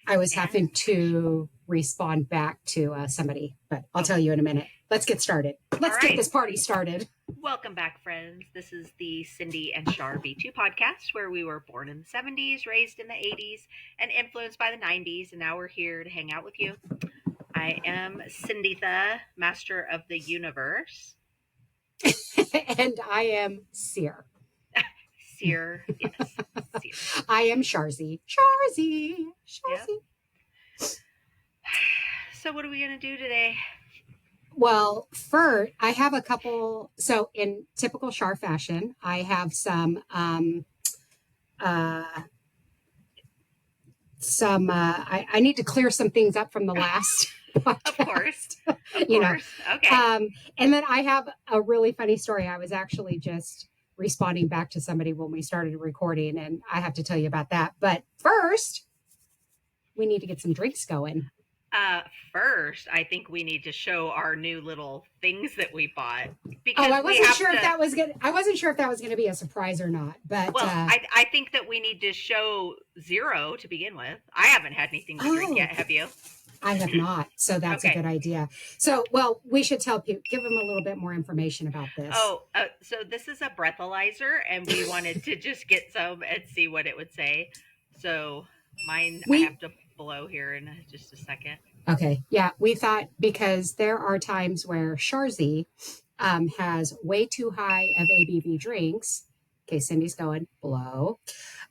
I was having to respond back to somebody, but I'll tell you in a minute. Let's get started. Let's get this party started. Welcome back, friends. This is the Cindy and Char B2 podcast, where we were born in the 70s, raised in the 80s, and influenced by the 90s, and now we're here to hang out with you. I am Cindytha, master of the universe. And I am Sear. Sear, yes. Sear. I am Searzy. Searzy. Yep. So what are we going to do today? Well, first, I have a couple. So in typical Char fashion, I have some I need to clear some things up from the last podcast. Of course. Okay. And then I have a really funny story. I was actually just responding back to somebody when we started recording, and I have to tell you about that. But first, we need to get some drinks going. First, I think we need to show our new little things that we bought. Because I wasn't sure if that was gonna be a surprise or not. But I think that we need to show Zero to begin with. I haven't had anything to drink yet. Have you? I have not. So that's a good idea. So, well, we should tell people, give them a little bit more information about this. So this is a breathalyzer, and we wanted to just get some and see what it would say. So mine, I have to blow here in just a second. Okay. Yeah. We thought, because there are times where Searzy has way too high of ABV drinks. Okay. Cindy's going blow.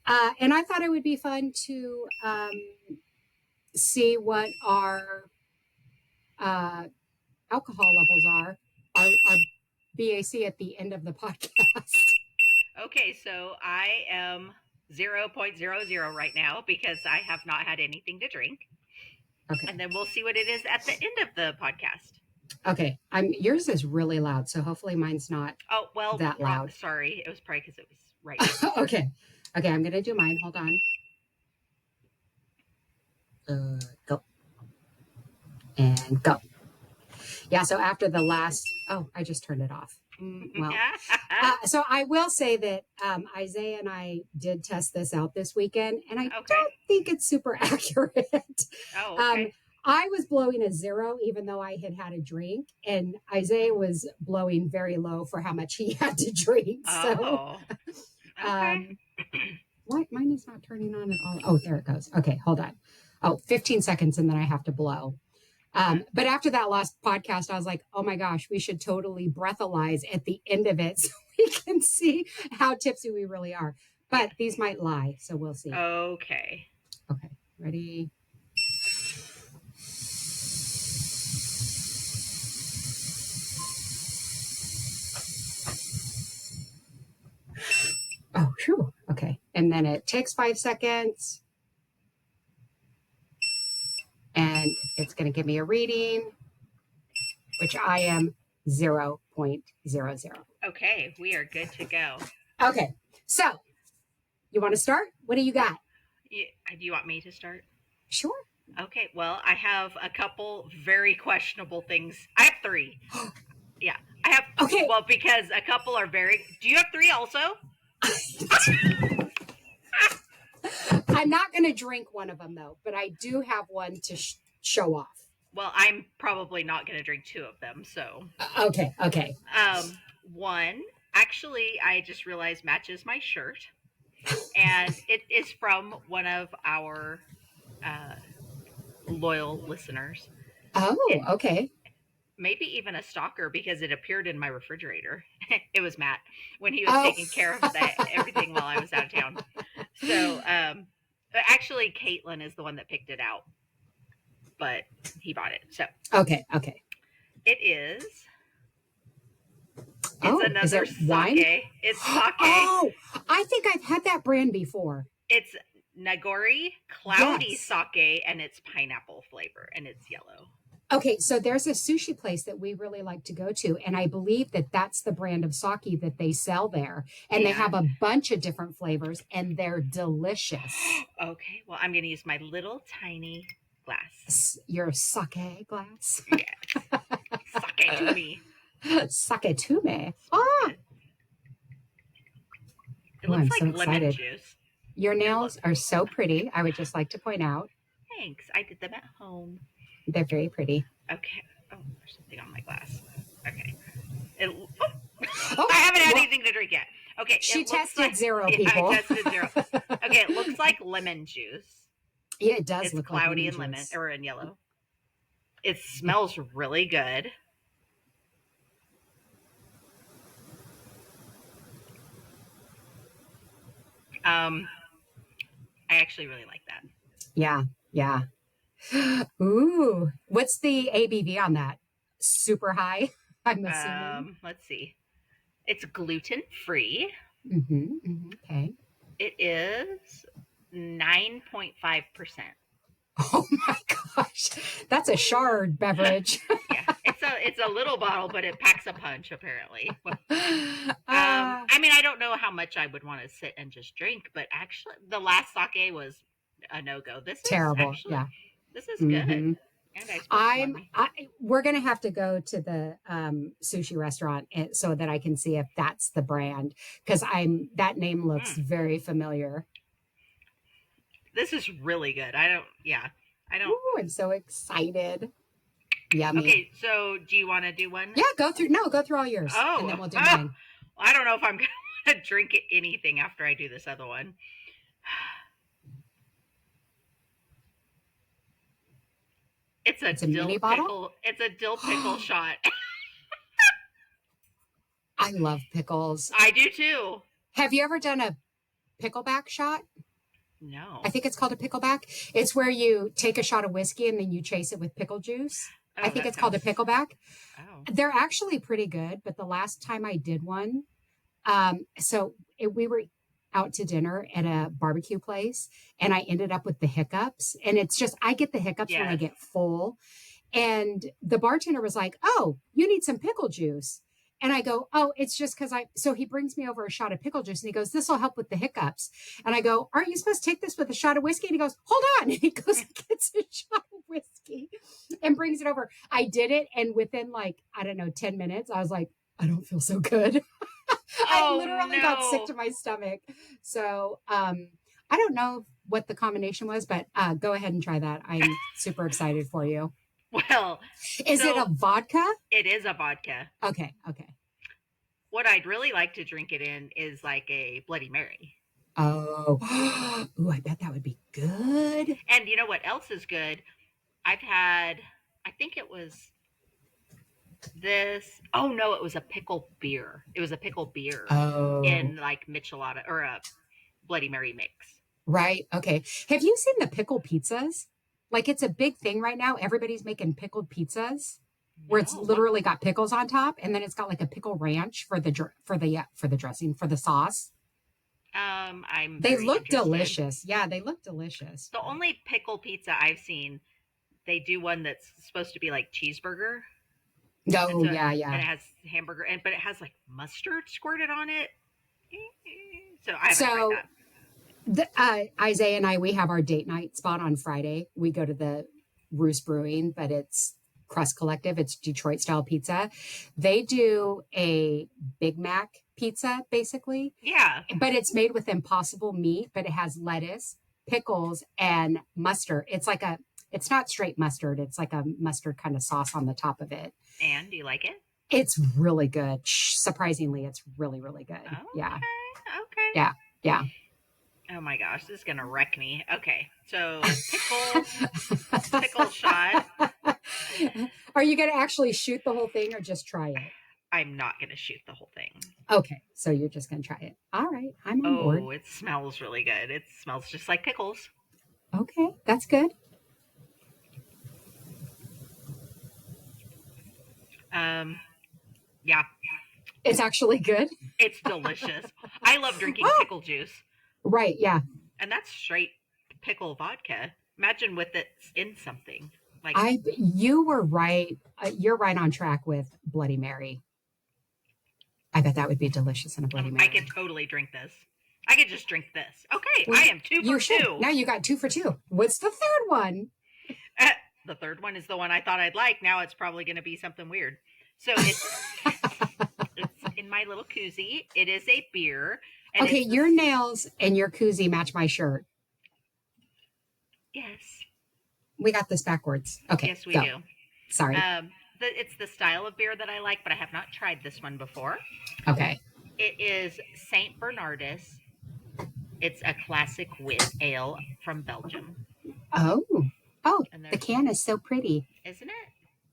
And I thought it would be fun to see what our alcohol levels are, our BAC at the end of the podcast. Okay. So I am 0.00 right now because I have not had anything to drink. Okay. And then we'll see what it is at the end of the podcast. Okay. Yours is really loud, so hopefully mine's not that loud. Sorry. It was probably because it was right. Okay. Okay, I'm going to do mine. Hold on. Go. And go. Yeah, so after the last... Oh, I just turned it off. Well, so I will say that Isaiah and I did test this out this weekend, and I don't think it's super accurate. Oh, okay. I was blowing a 0, even though I had a drink, and Isaiah was blowing very low for how much he had to drink. Oh, okay. What? Mine is not turning on at all. Oh, there it goes. Okay, hold on. Oh, 15 seconds, and then I have to blow. But after that last podcast, I was like, oh my gosh, we should totally breathalyze at the end of it so we can see how tipsy we really are. But these might lie, so we'll see. Okay. Okay, ready? Oh, phew. Okay. And then it takes 5 seconds. And it's going to give me a reading, which I am 0.00. Okay, we are good to go. Okay, so you want to start? What do you got? Do you want me to start? Sure. Okay, well, I have a couple very questionable things. I have 3. Yeah, I have. Okay. Well, because a couple are very... Do you have 3 also? I'm not going to drink one of them, though, but I do have one to show off. Well, I'm probably not going to drink 2 of them, so... Okay. One, actually, I just realized matches my shirt, and it is from one of our loyal listeners. Oh, okay. Maybe even a stalker, because it appeared in my refrigerator. It was Matt when he was taking care of everything while I was out of town. So, actually, Caitlin is the one that picked it out, but he bought it. So, okay. It is. It's another sake. Wine? It's sake. Oh, I think I've had that brand before. It's Nagori Cloudy Sake, and it's pineapple flavor, and it's yellow. Okay, so there's a sushi place that we really like to go to, and I believe that that's the brand of sake that they sell there, and they have a bunch of different flavors, and they're delicious. Okay, well, I'm going to use my little tiny glass. Your sake glass? Yes. Sake to me. Sake to me. Ah! It looks like lemon juice. Your nails are so pretty, I would just like to point out. thanks. I did them at home. They're very pretty. Okay. Oh, there's something on my glass. Okay. I Oh, haven't had well, anything to drink yet. Okay. she It looks tested like, zero, yeah, people. I tested 0. Okay. It looks like lemon juice. Yeah, it does It's look cloudy like and lemon, juice. or in yellow. It smells really good. I actually really like that. Yeah, yeah. Ooh, what's the ABV on that? Super high, I'm assuming. Let's see. It's gluten free. Okay. It is 9.5%. Oh my gosh, that's a shard beverage. Yeah, it's a little bottle, but it packs a punch apparently. uh, I mean, I don't know how much I would want to sit and just drink, but actually, the last sake was a no go. Terrible. Yeah. This is good. And I spilled some on me. We're gonna have to go to the sushi restaurant so that I can see if that's the brand, because that name looks very familiar. This is really good. I don't. Ooh, I'm so excited. Yummy. Okay, so do you want to do one? Yeah, go through all yours. Oh, and then we'll do mine. I don't know if I'm gonna drink anything after I do this other one. It's a dill mini pickle. Bottle? It's a dill pickle shot. I love pickles. I do too. Have you ever done a pickleback shot? No. I think it's called a pickleback. It's where you take a shot of whiskey and then you chase it with pickle juice. Oh, I think it's called a pickleback. Oh. They're actually pretty good, but the last time I did one, we were out to dinner at a barbecue place and I ended up with the hiccups. And it's just, I get the hiccups when I get full. And the bartender was like, "Oh, you need some pickle juice." And I go, "Oh, it's just because so he brings me over a shot of pickle juice and he goes, "This will help with the hiccups." And I go, "Aren't you supposed to take this with a shot of whiskey?" And he goes, "Hold on." And he goes and gets a shot of whiskey and brings it over. I did it. And within 10 minutes, I was like, I don't feel so good. I literally got sick to my stomach. So, I don't know what the combination was, but go ahead and try that. I'm super excited for you. Well, is it a vodka? It is a vodka. Okay. What I'd really like to drink it in is like a Bloody Mary. Oh, ooh, I bet that would be good. And you know what else is good? I think it was this. Oh no, it was a pickle beer. It was a pickle beer in like Michelada or a Bloody Mary mix. Right. Okay. Have you seen the pickle pizzas? Like it's a big thing right now. Everybody's making pickled pizzas where it's literally got pickles on top, and then it's got like a pickle ranch for the dressing, for the sauce. They look delicious. Yeah, they look delicious. The only pickle pizza I've seen, they do one that's supposed to be like cheeseburger. Oh, yeah. And it has hamburger, but it has like mustard squirted on it. So I haven't tried that. Isaiah and I, we have our date night spot on Friday. We go to the Roost Brewing, but it's Crust Collective. It's Detroit style pizza. They do a Big Mac pizza, basically. Yeah. But it's made with Impossible meat, but it has lettuce, pickles, and mustard. It's not straight mustard. It's like a mustard kind of sauce on the top of it. And do you like it? It's really good. Surprisingly, it's really, really good. Okay. Yeah. Okay. Yeah. Oh my gosh, this is gonna wreck me. Okay, so pickle shot. Are you gonna actually shoot the whole thing or just try it? I'm not gonna shoot the whole thing. Okay, so you're just gonna try it. All right, I'm on board. Oh, it smells really good. It smells just like pickles. Okay, that's good. Yeah. It's actually good. It's delicious. I love drinking pickle juice. Right, yeah. And that's straight pickle vodka. Imagine with it in something. You were right. You're right on track with Bloody Mary. I bet that would be delicious in a Bloody Mary. I could totally drink this. I could just drink this. Okay, well, I am 2 for 2. Now you got 2 for 2. What's the third one? The third one is the one I thought I'd like. Now it's probably going to be something weird. So it's in my little koozie. It is a beer. And okay, your nails and your koozie match my shirt. Yes. we got this backwards. Okay, Yes, we go. do. Sorry. It's the style of beer that I like, but I have not tried this one before. Okay. It is Saint Bernardus. It's a classic wit ale from Belgium. Oh, And the can is so pretty. isn't it?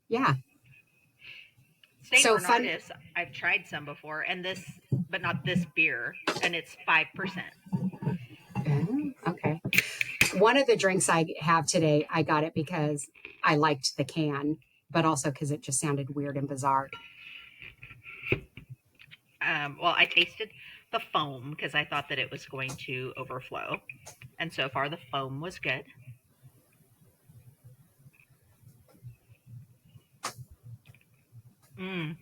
Yeah. Saint So Bernardus, I've tried some before, and this, but not this beer, and it's 5%. Okay. One of the drinks I have today, I got it because I liked the can, but also because it just sounded weird and bizarre. Well, I tasted the foam because I thought that it was going to overflow, and so far the foam was good. Mm.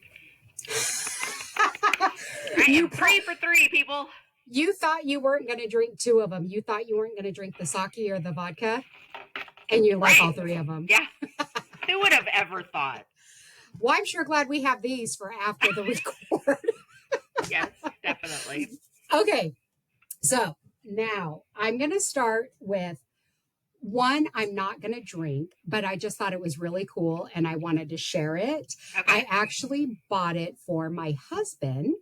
I am 3 for 3, people. You thought you weren't going to drink 2 of them. You thought you weren't going to drink the sake or the vodka, and you like all 3 of them. Yeah. Who would have ever thought? Well, I'm sure glad we have these for after the record. Yes, definitely. Okay. So now I'm going to start with one I'm not going to drink, but I just thought it was really cool and I wanted to share it. Okay. I actually bought it for my husband.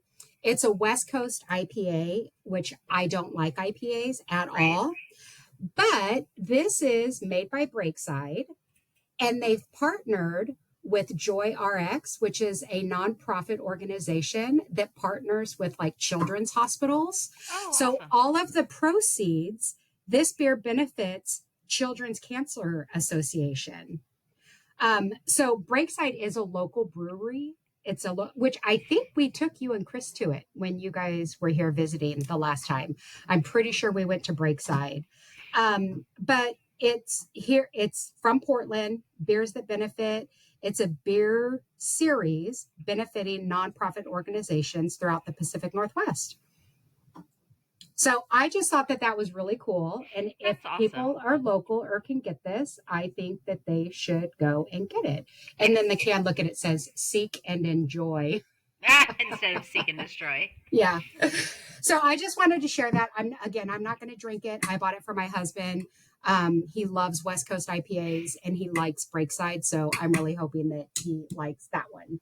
It's a West Coast IPA, which I don't like IPAs at all. But this is made by Breakside, and they've partnered with Joy RX, which is a nonprofit organization that partners with like children's hospitals. Oh, so awesome. all of the proceeds, this beer benefits Children's Cancer Association. So Breakside is a local brewery. It's which I think we took you and Chris to it when you guys were here visiting the last time. I'm pretty sure we went to Breakside. But it's from Portland, beers that benefit. It's a beer series benefiting nonprofit organizations throughout the Pacific Northwest. So I just thought that was really cool. And if people are local or can get this, I think that they should go and get it. And then the can, look at it, says seek and enjoy. Instead of seek and destroy. Yeah. So I just wanted to share that. I'm not going to drink it. I bought it for my husband. He loves West Coast IPAs and he likes Breakside. So I'm really hoping that he likes that one.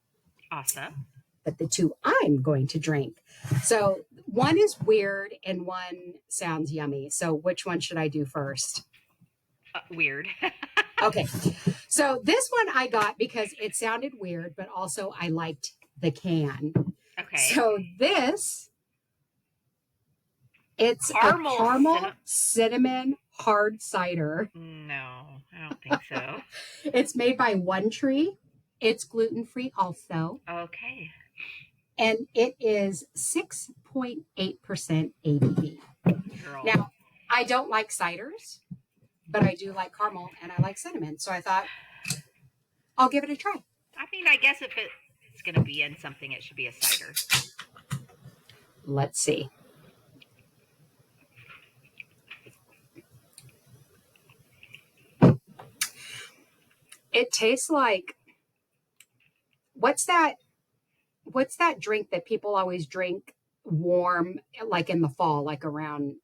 Awesome. But the 2 I'm going to drink. So one is weird and one sounds yummy. So which one should I do first? Weird. Okay. So this one I got because it sounded weird, but also I liked the can. Okay. So it's a caramel cinnamon hard cider. No, I don't think so. It's made by One Tree. It's gluten-free also. Okay. And it is 6.8% ABV. Girl. Now, I don't like ciders, but I do like caramel and I like cinnamon. So I thought I'll give it a try. I mean, I guess if it's going to be in something, it should be a cider. Let's see. It tastes like, what's that drink that people always drink warm, like in the fall, like around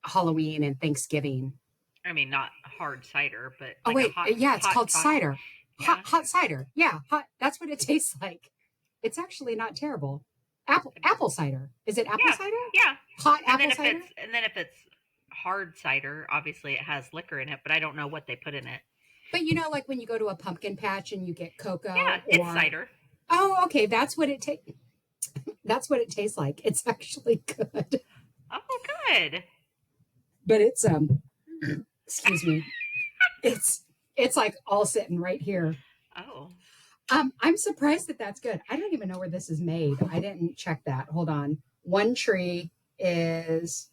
Halloween and Thanksgiving? I mean, not hard cider, but it's called cider. Yeah. Hot cider. Yeah, hot. That's what it tastes like. It's actually not terrible. Apple cider. Is it apple cider? Yeah. Hot apple cider. And then if it's hard cider, obviously it has liquor in it, but I don't know what they put in it. But like when you go to a pumpkin patch and you get cocoa. Yeah, it's cider. Oh, okay. That's what it tastes like. It's actually good. Oh, good. But it's excuse me. It's like all sitting right here. Oh. I'm surprised that that's good. I don't even know where this is made. I didn't check that. Hold on. One Tree is,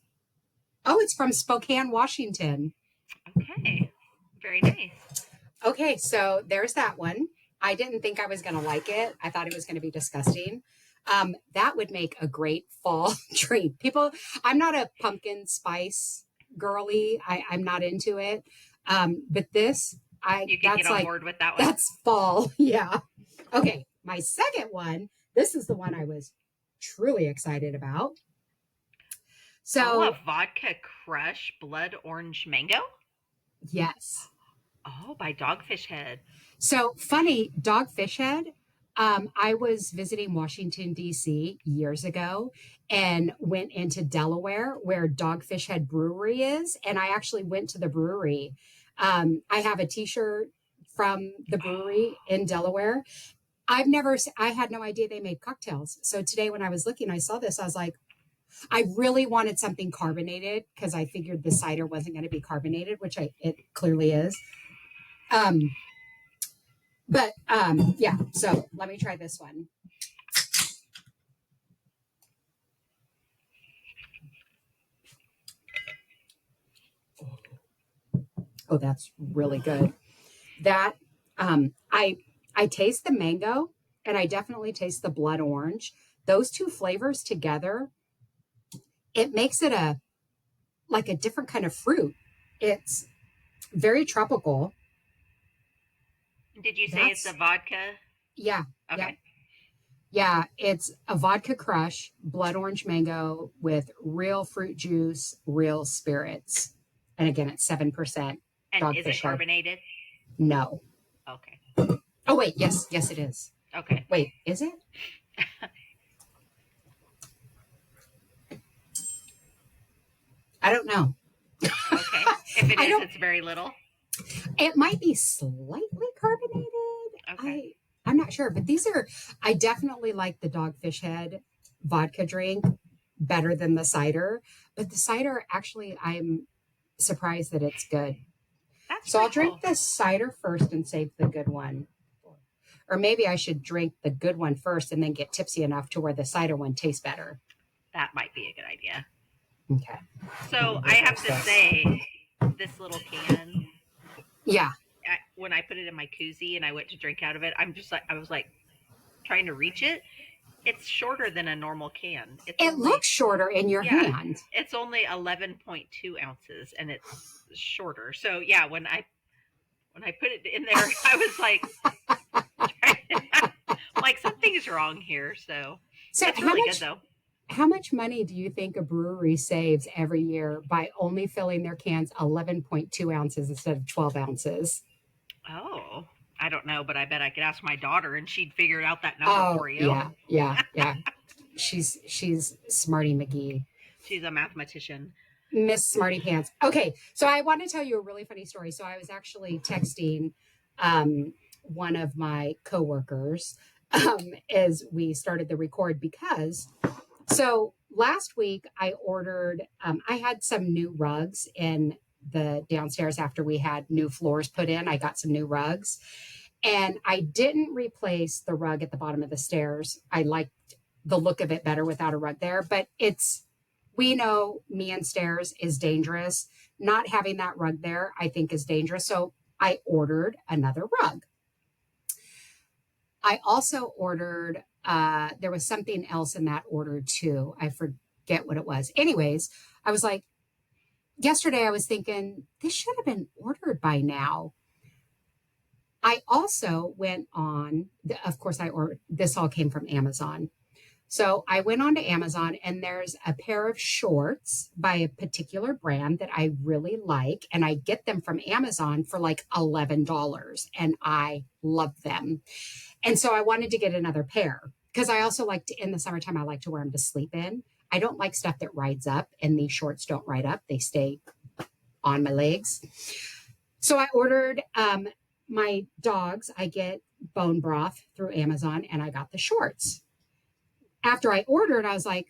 it's from Spokane, Washington. Okay. Very nice. Okay, so there's that one. I didn't think I was going to like it. I thought it was going to be disgusting. That would make a great fall drink. I'm not a pumpkin spice girly. I'm not into it. But this, you can get on board with that one. That's fall. Yeah. Okay. My second one, this is the one I was truly excited about. So a vodka crush blood orange mango? Yes. Oh, by Dogfish Head. So funny, Dogfish Head. I was visiting Washington, D.C. years ago and went into Delaware where Dogfish Head Brewery is. And I actually went to the brewery. I have a t shirt from the brewery in Delaware. I had no idea they made cocktails. So today when I was looking, I saw this. I was like, I really wanted something carbonated because I figured the cider wasn't going to be carbonated, which it clearly is. Um, but yeah, so let me try this one. Oh, that's really good. That I taste the mango and I definitely taste the blood orange. Those two flavors together, it makes it a like a different kind of fruit. It's very tropical. Did you say it's a That's vodka? yeah, yeah. Okay. Yeah, it's a vodka crush, blood orange mango with real fruit juice, real spirits. And again, it's 7% And is it Dogfish Head. carbonated? No. Okay. Oh, wait. Yes. Yes, it is. Okay. Wait, is it? I don't know. Okay. If it I is, don't, it's very little. it might be slightly carbonated. Okay. I'm not sure, but I definitely like the Dogfish Head vodka drink better than the cider. But the cider, actually, I'm surprised that it's good. That's So I'll pretty drink cool. the cider first and save the good one. Or maybe I should drink the good one first and then get tipsy enough to where the cider one tastes better. That might be a good idea. Okay. Let So me I have reverse to this. say, this little can, Yeah. when I put it in my koozie and I went to drink out of it, I was like trying to reach it. It's shorter than a normal can. It's It only, looks shorter in your yeah, hand. it's only 11.2 ounces and it's shorter. So yeah, when I put it in there, I was like something's wrong here. So So it's really good though. how much money do you think a brewery saves every year by only filling their cans 11.2 ounces instead of 12 ounces? Oh, I don't know, but I bet I could ask my daughter and she'd figure out that number Oh, for you. yeah, yeah, yeah. She's Smarty McGee. She's a mathematician. Miss Smarty Pants. Okay, so I want to tell you a really funny story. So I was actually texting one of my coworkers as we started the record because so last week I ordered. I had some new rugs in the downstairs after we had new floors put in. I got some new rugs, and I didn't replace the rug at the bottom of the stairs. I liked the look of it better without a rug there, but we know me and stairs is dangerous. Not having that rug there, I think, is dangerous. So I ordered another rug. I also ordered, there was something else in that order too. I forget what it was. Anyways, I was like, yesterday I was thinking, this should have been ordered by now. I also went on, of course, this all came from Amazon. So I went on to Amazon and there's a pair of shorts by a particular brand that I really like. And I get them from Amazon for like $11 and I love them. And so I wanted to get another pair because I also like to, in the summertime, I like to wear them to sleep in. I don't like stuff that rides up and these shorts don't ride up. They stay on my legs. So I ordered my dogs. I get bone broth through Amazon and I got the shorts. After I ordered, I was like,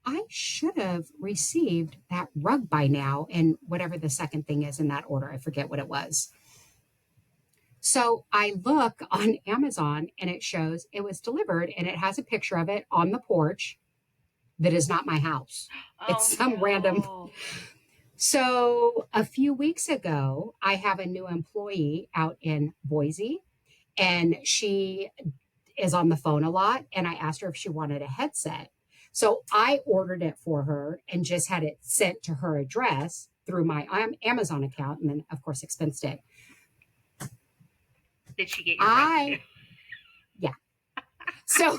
I should have received that rug by now. And whatever the second thing is in that order, I forget what it was. So I look on Amazon and it shows it was delivered and it has a picture of it on the porch that is not my house. It's Oh some random. no. So a few weeks ago, I have a new employee out in Boise and she is on the phone a lot. And I asked her if she wanted a headset. So I ordered it for her and just had it sent to her address through my Amazon account and then, of course, expensed it. Did she get your rug? Yeah. So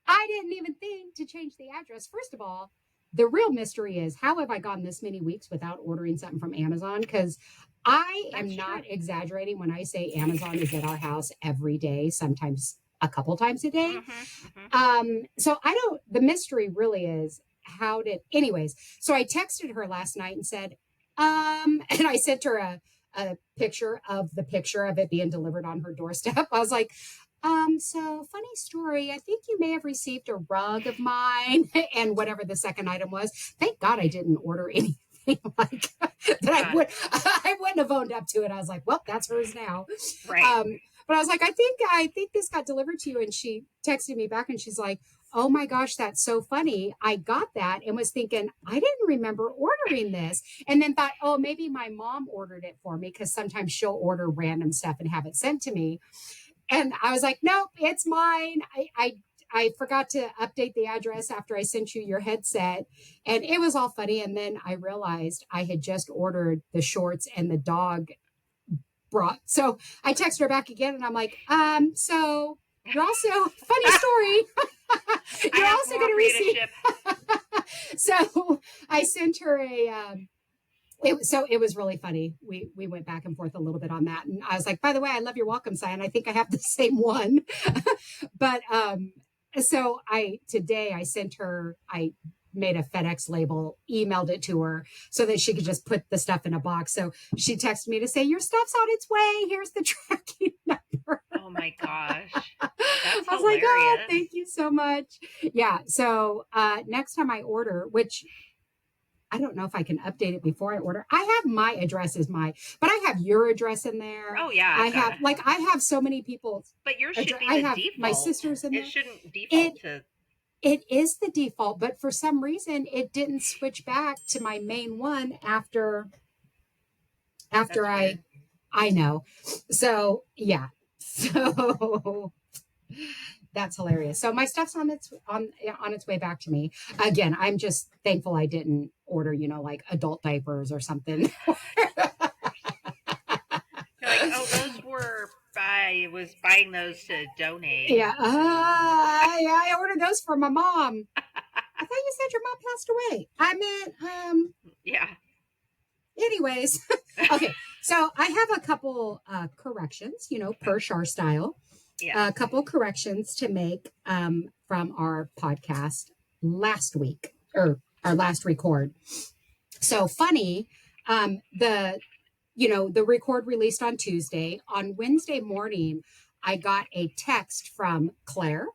I didn't even think to change the address. First of all, the real mystery is, how have I gone this many weeks without ordering something from Amazon? Because I am That's not true. exaggerating when I say Amazon is at our house every day, sometimes a couple times a day. Mm-hmm. So I don't, the mystery really is, how did, anyways. So I texted her last night and said, and I sent her a picture of it being delivered on her doorstep. I was like, so funny story. I think you may have received a rug of mine and whatever the second item was. Thank God I didn't order anything like that. I wouldn't have owned up to it. I was like, well, that's hers now. Right. But I was like, I think this got delivered to you. And she texted me back and she's like, oh my gosh, that's so funny. I got that and was thinking, I didn't remember ordering this. And then thought, oh, maybe my mom ordered it for me, because sometimes she'll order random stuff and have it sent to me. And I was like, nope, it's mine. I forgot to update the address after I sent you your headset. And it was all funny. And then I realized I had just ordered the shorts and the dog brought. So I texted her back again and I'm like, so you're also, funny story. You're also going to receive. So I sent her it was really funny. We went back and forth a little bit on that. And I was like, by the way, I love your welcome sign. I think I have the same one. But so today I sent her, I made a FedEx label, emailed it to her so that she could just put the stuff in a box. So she texted me to say, your stuff's on its way. Here's the tracking number. Oh my gosh. That's I was like, oh, thank you so much. Yeah. So next time I order, which I don't know if I can update it before I order. I have my address as but I have your address in there. Oh yeah. I have so many people. But yours should be the default. My sister's in there. It shouldn't default to. It is the default, but for some reason it didn't switch back to my main one after I know. So yeah. So that's hilarious. So my stuff's on its way back to me. Again, I'm just thankful I didn't order, like adult diapers or something. You're like, oh, those were I was buying those to donate. Yeah. I ordered those for my mom. I thought you said your mom passed away. I meant yeah. Anyways. Okay. So I have a couple corrections, per Char style. Yeah. A couple corrections to make from our podcast last week, or our last record. So funny, the record released on Tuesday. On Wednesday morning, I got a text from Claire,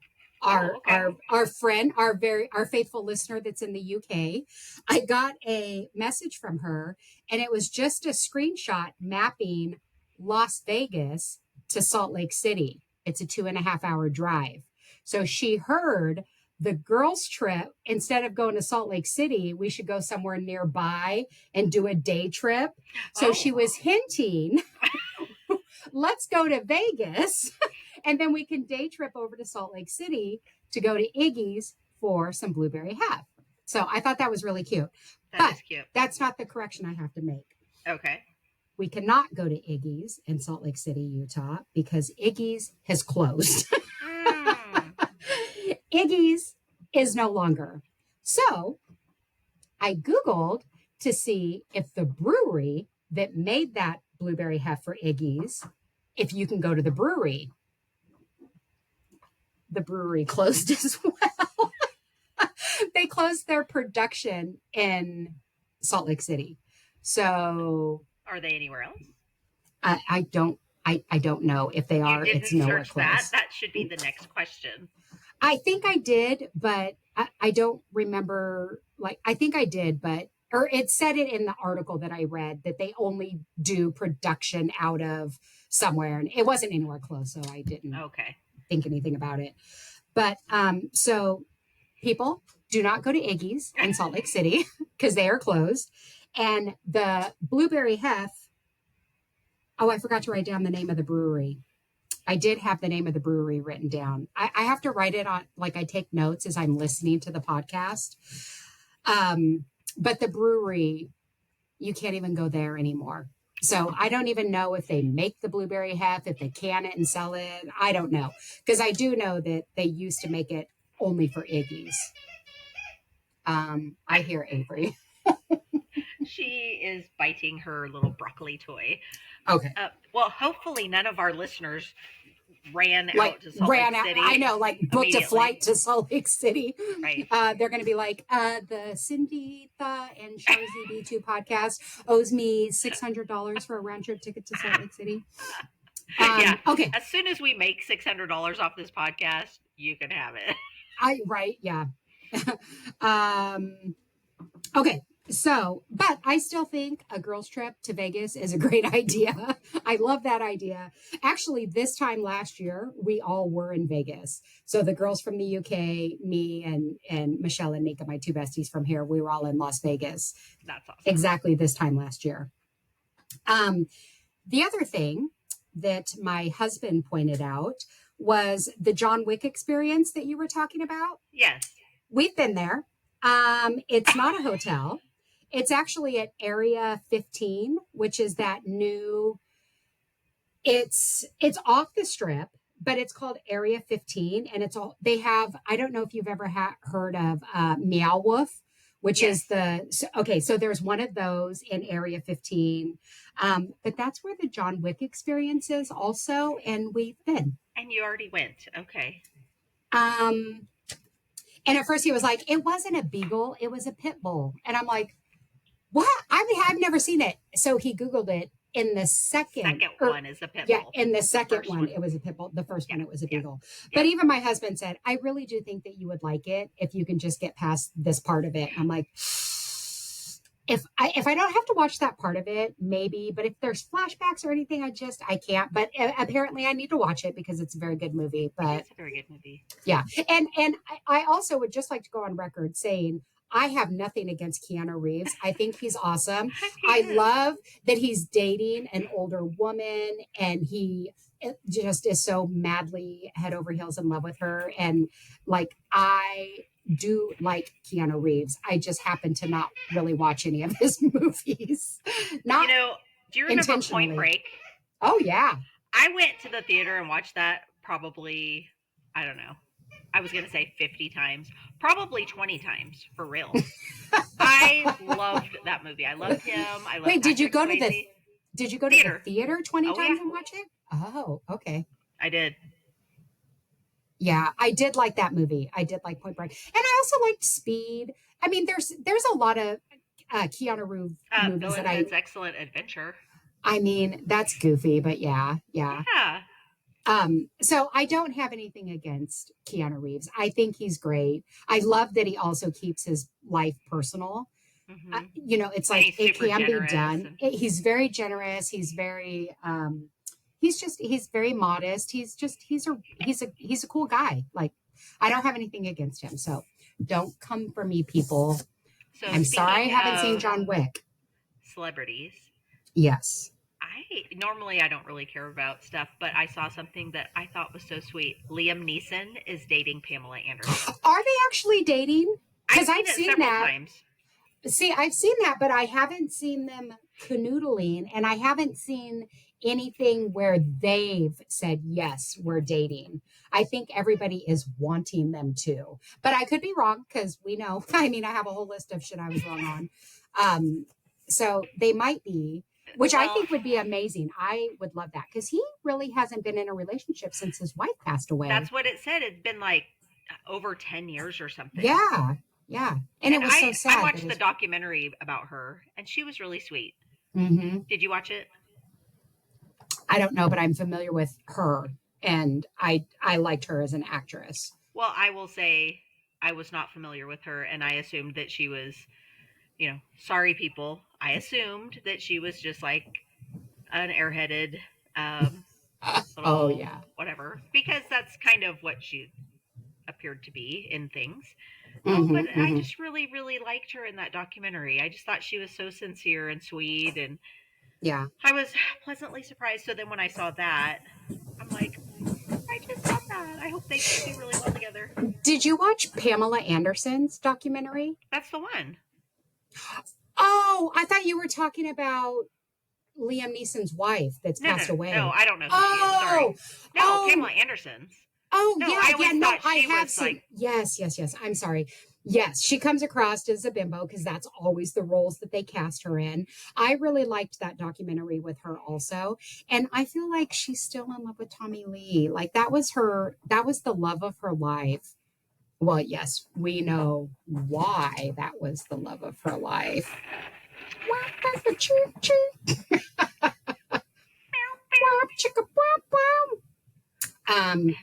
our friend, our faithful listener that's in the UK. I got a message from her, and it was just a screenshot mapping Las Vegas to Salt Lake City. It's a 2.5-hour drive. So she heard the girls' trip, instead of going to Salt Lake City, we should go somewhere nearby and do a day trip. So she was hinting, let's go to Vegas and then we can day trip over to Salt Lake City to go to Iggy's for some blueberry half. So I thought that was really cute. That is cute. That's not the correction I have to make. Okay. We cannot go to Iggy's in Salt Lake City, Utah, because Iggy's has closed. Iggy's is no longer. So I Googled to see if the brewery that made that blueberry hef for Iggy's, if you can go to the brewery. The brewery closed as well. They closed their production in Salt Lake City. So are they anywhere else? I don't know if they are. It's nowhere close. That should be the next question. I think I did, but I don't remember. I think I did, or it said it in the article that I read that they only do production out of somewhere, and it wasn't anywhere close, so I didn't think anything about it. But so people, do not go to Iggy's in Salt Lake City because they are closed. And the blueberry hef, I forgot to write down the name of the brewery. I did have the name of the brewery written down. I have to write it on, I take notes as I'm listening to the podcast. But the brewery, you can't even go there anymore. So I don't even know if they make the blueberry hef, if they can it and sell it. I don't know. Because I do know that they used to make it only for Iggy's. I hear Avery. She is biting her little broccoli toy. Okay. Well, hopefully none of our listeners ran Like out to Salt Lake ran out, I City know, like booked a immediately. flight to Salt Lake City. Right. They're going to be like, the Cindytha and Searzy B2 podcast owes me $600 for a round trip ticket to Salt Lake City. Yeah. Okay. As soon as we make $600 off this podcast, you can have it. Right. Yeah. um, okay. So, but I still think a girls' trip to Vegas is a great idea. I love that idea. Actually, this time last year, we all were in Vegas. So the girls from the UK, me and Michelle and Nika, my two besties from here, we were all in Las Vegas. That's awesome. Exactly this time last year. The other thing that my husband pointed out was the John Wick experience that you were talking about. Yes. We've been there. It's not a hotel. It's actually at Area 15, which is that new, it's off the strip, but it's called Area 15. And it's all, they have, I don't know if you've ever heard of Meow Wolf, which is so there's one of those in Area 15. But that's where the John Wick experience is also. And we've been. And you already went. Okay. And at first he was like, it wasn't a beagle, it was a pit bull. And I'm like, what? I've never seen it. So he Googled it. In the second one is a pit bull. Yeah, in the second one, it was a pit bull. The first one, it was a beagle. But even my husband said, I really do think that you would like it if you can just get past this part of it. I'm like, if I don't have to watch that part of it, maybe. But if there's flashbacks or anything, I can't. But apparently I need to watch it because it's a very good movie. But it's a very good movie. Yeah. And I also would just like to go on record saying, I have nothing against Keanu Reeves. I think he's awesome. I love that he's dating an older woman and he just is so madly head over heels in love with her. And like, I do like Keanu Reeves. I just happen to not really watch any of his movies. Not, do you remember Point Break? Oh, yeah. I went to the theater and watched that probably, I don't know. I was going to say 50 times, probably 20 times for real. I loved that movie. I loved him. Wait, did you go to the theater 20 times and watch it? Oh, okay. I did. Yeah, I did like that movie. I did like Point Break. And I also liked Speed. I mean, there's a lot of Keanu Reeves movies that It's Excellent Adventure. I mean, that's goofy, but yeah. So I don't have anything against Keanu Reeves. I think he's great. I love that he also keeps his life personal. Mm-hmm. It's like it can be done. He's very generous. He's very, he's very modest. He's a cool guy. Like, I don't have anything against him. So don't come for me, people. So I'm sorry I haven't seen John Wick. Celebrities. Yes. Normally I don't really care about stuff, but I saw something that I thought was so sweet. Liam Neeson is dating Pamela Anderson. Are they actually dating? Because I've seen that. Times. See, I've seen that, but I haven't seen them canoodling, and I haven't seen anything where they've said, yes, we're dating. I think everybody is wanting them to. But I could be wrong because we know, I mean, I have a whole list of shit I was wrong on. So they might be. Which I think would be amazing. I would love that because he really hasn't been in a relationship since his wife passed away. That's what it said. It's been like over 10 years or something. Yeah. And it was so sad. I watched the documentary about her and she was really sweet. Mm-hmm. Did you watch it? I don't know, but I'm familiar with her and I liked her as an actress. Well, I will say I was not familiar with her and I assumed that she was, sorry people. I assumed that she was just like an airheaded, whatever, because that's kind of what she appeared to be in things. But I just really, really liked her in that documentary. I just thought she was so sincere and sweet, and I was pleasantly surprised. So then when I saw that, I'm like, I just thought that. I hope they do really well together. Did you watch Pamela Anderson's documentary? That's the one. Oh, I thought you were talking about Liam Neeson's wife that's passed away. No, I don't know who she is. Sorry. No, Pamela Anderson's. Oh, no, I have seen. like... Yes. I'm sorry. Yes, she comes across as a bimbo because that's always the roles that they cast her in. I really liked that documentary with her also. And I feel like she's still in love with Tommy Lee. Like that was the love of her life. Well, yes, we know why that was the love of her life. Um,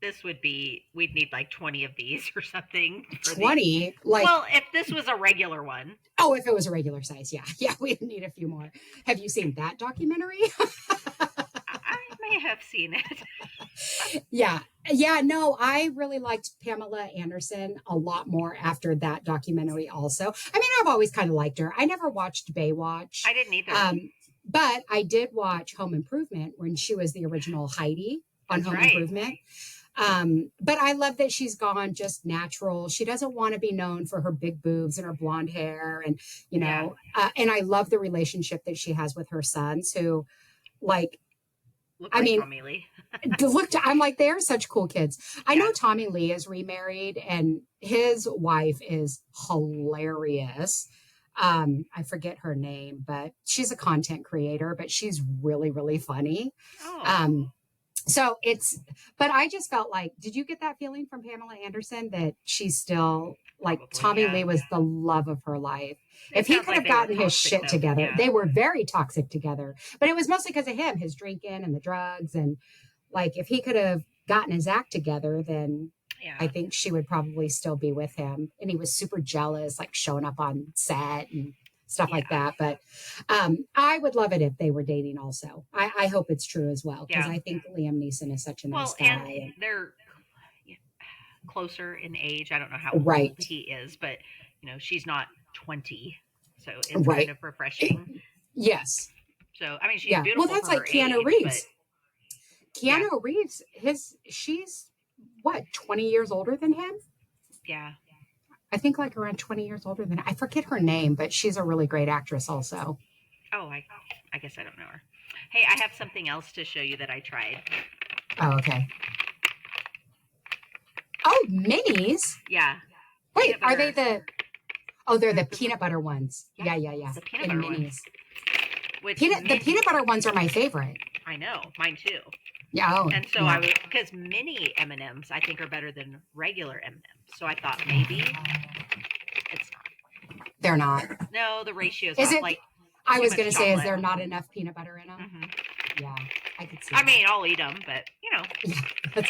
This would be, we'd need like 20 of these or something for the 20, like, well, if this was a regular one. oh, if it was a regular size, yeah. Yeah, we'd need a few more. Have you seen that documentary? I may have seen it. Yeah. Yeah, no, I really liked Pamela Anderson a lot more after that documentary also. I mean, I've always kind of liked her. I never watched Baywatch. I didn't either. But I did watch Home Improvement when she was the original Heidi on That's Home right. Improvement. But I love that she's gone just natural. She doesn't want to be known for her big boobs and her blonde hair. And, you know, and I love the relationship that she has with her sons who, like, Look I like mean, Tommy Lee. I'm like, they're such cool kids. I Yeah. know Tommy Lee is remarried and his wife is hilarious. I forget her name, but she's a content creator, but she's really, really funny. Oh. So but I just felt like, did you get that feeling from Pamela Anderson that she's still like Probably, Tommy yeah. Lee was the love of her life? It If he sounds could like have they were gotten his toxic, shit though. together, Yeah. they were very toxic together, but it was mostly because of him, his drinking and the drugs. And like, if he could have gotten his act together, then Yeah. I think she would probably still be with him. And he was super jealous, like showing up on set and stuff like that. But I would love it if they were dating also. I hope it's true as well, because Yeah. I think Liam Neeson is such a nice Well, guy. and they're closer in age. I don't know how Right. old he is, but you know, she's not 20, so it's Right. kind of refreshing. Yes. So I mean, she's Yeah. beautiful. Well, that's for like her Keanu age, Reeves. But Keanu Reeves, she's what, 20 years older than him? yeah. I think like around 20 years older than I forget her name, but she's a really great actress also. Oh, I guess I don't know her. Hey, I have something else to show you that I tried. Oh, okay. Oh, minis? Yeah. Wait, are they they're the peanut butter ones. Yeah. The peanut butter ones. The peanut butter ones are my favorite. I know, mine too. Yeah. Oh, and so yeah. because mini M&Ms I think are better than regular M&Ms. So I thought maybe it's not. They're not. No, the ratio is not it, like. I was going to say, is there not enough peanut butter in them? Mm-hmm. Yeah, I could see. I mean, I'll eat them, but you know.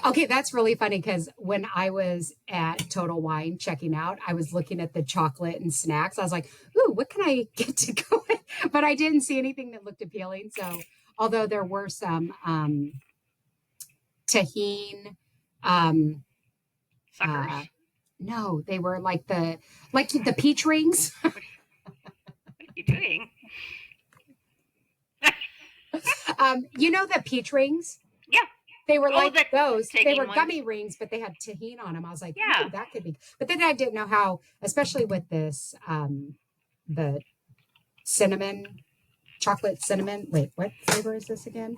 Okay, that's really funny because when I was at Total Wine checking out, I was looking at the chocolate and snacks. I was like, "Ooh, what can I get to go with?" But I didn't see anything that looked appealing. So, although there were some tahine, Suckers. no, they were like the peach rings. What are you doing? You know the peach rings? Yeah. They were like those. They were ones. gummy rings, but they had tahine on them. I was like, yeah, that could be. But then I didn't know how, especially with this, the cinnamon, chocolate cinnamon. Wait, what flavor is this again?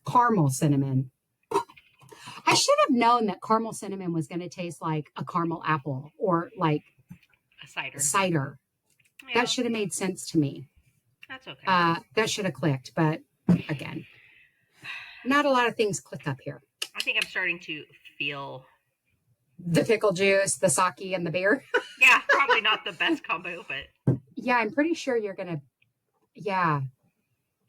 Caramel cinnamon. I should have known that caramel cinnamon was going to taste like a caramel apple or like a cider. Yeah. That should have made sense to me. That's okay. That should have clicked, but again, not a lot of things click up here. I think I'm starting to feel the pickle juice, the sake, and the beer. Yeah, probably not the best combo, but yeah, I'm pretty sure you're gonna. Yeah,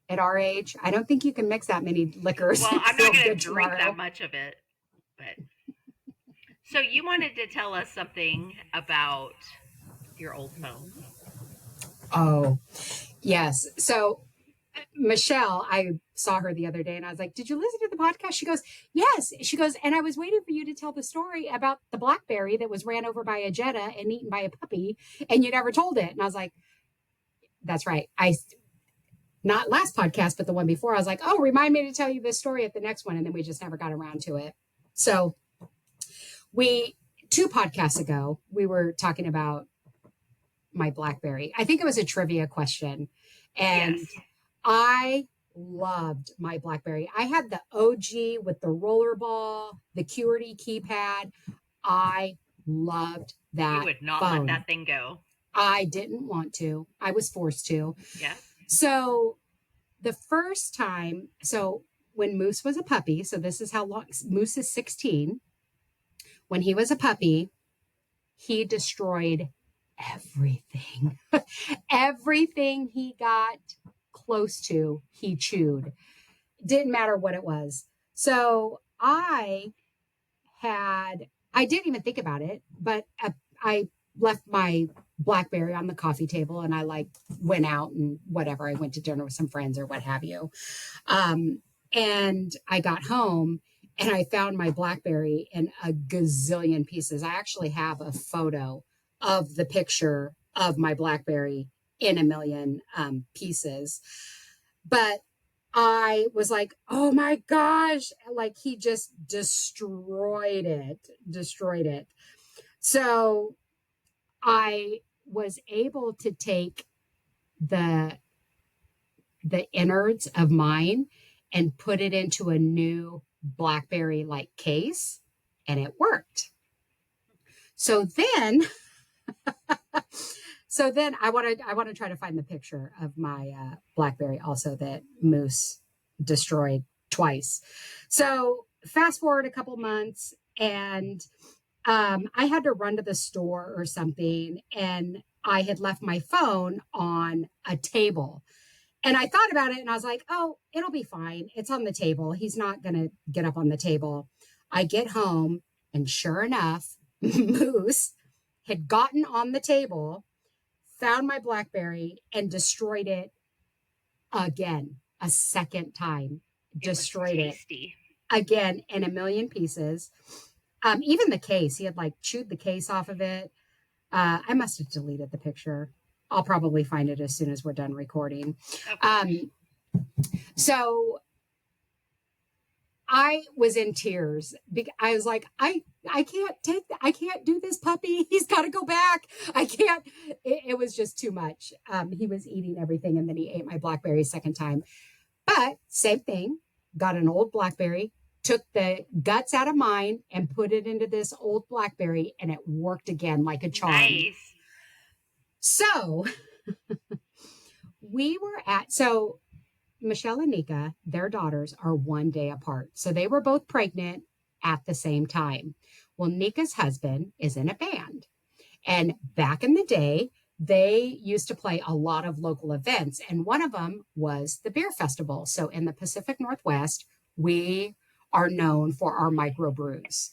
at our age, I don't think you can mix that many liquors. Well, I'm not gonna drink tomorrow. that much of it, but. So you wanted to tell us something about your old phone. Oh, yes. So Michelle, I saw her the other day and I was like, did you listen to the podcast? She goes, yes. She goes, and I was waiting for you to tell the story about the Blackberry that was ran over by a Jetta and eaten by a puppy. And you never told it. And I was like, that's right. Not last podcast, but the one before, I was like, oh, remind me to tell you this story at the next one. And then we just never got around to it. So 2 podcasts ago, we were talking about my Blackberry. I think it was a trivia question. And yes. I loved my Blackberry. I had the OG with the rollerball, the QWERTY keypad. I loved that You would not phone. let that thing go. I didn't want to. I was forced to. Yeah. So the first time, so when Moose was a puppy, so this is how long Moose is 16. When he was a puppy, he destroyed everything. Everything he got close to, he chewed. Didn't matter what it was. So I didn't even think about it, but I left my Blackberry on the coffee table and I like went out and whatever. I went to dinner with some friends or what have you. And I got home and I found my Blackberry in a gazillion pieces. I actually have a photo of the picture of my Blackberry in a million pieces. But I was like, oh my gosh, like he just destroyed it. So I was able to take the innards of mine and put it into a new Blackberry like case, and it worked. So then I want to try to find the picture of my Blackberry also that Moose destroyed twice. So fast forward a couple months, and I had to run to the store or something, and I had left my phone on a table. And I thought about it and I was like, oh, it'll be fine. It's on the table. He's not going to get up on the table. I get home, and sure enough, Moose had gotten on the table, found my Blackberry, and destroyed it again, a second time. Destroyed it again in a million pieces. Even the case, he had like chewed the case off of it. I must have deleted the picture. I'll probably find it as soon as we're done recording. So I was in tears. I was like, I can't do this puppy. He's got to go back. I can't. It was just too much. He was eating everything, and then he ate my Blackberry a second time. But same thing, got an old Blackberry, took the guts out of mine and put it into this old Blackberry, and it worked again like a charm. Nice. So Michelle and Nika, their daughters are 1 day apart. So they were both pregnant at the same time. Well, Nika's husband is in a band. And back in the day, they used to play a lot of local events. And one of them was the beer festival. So in the Pacific Northwest, we are known for our microbrews.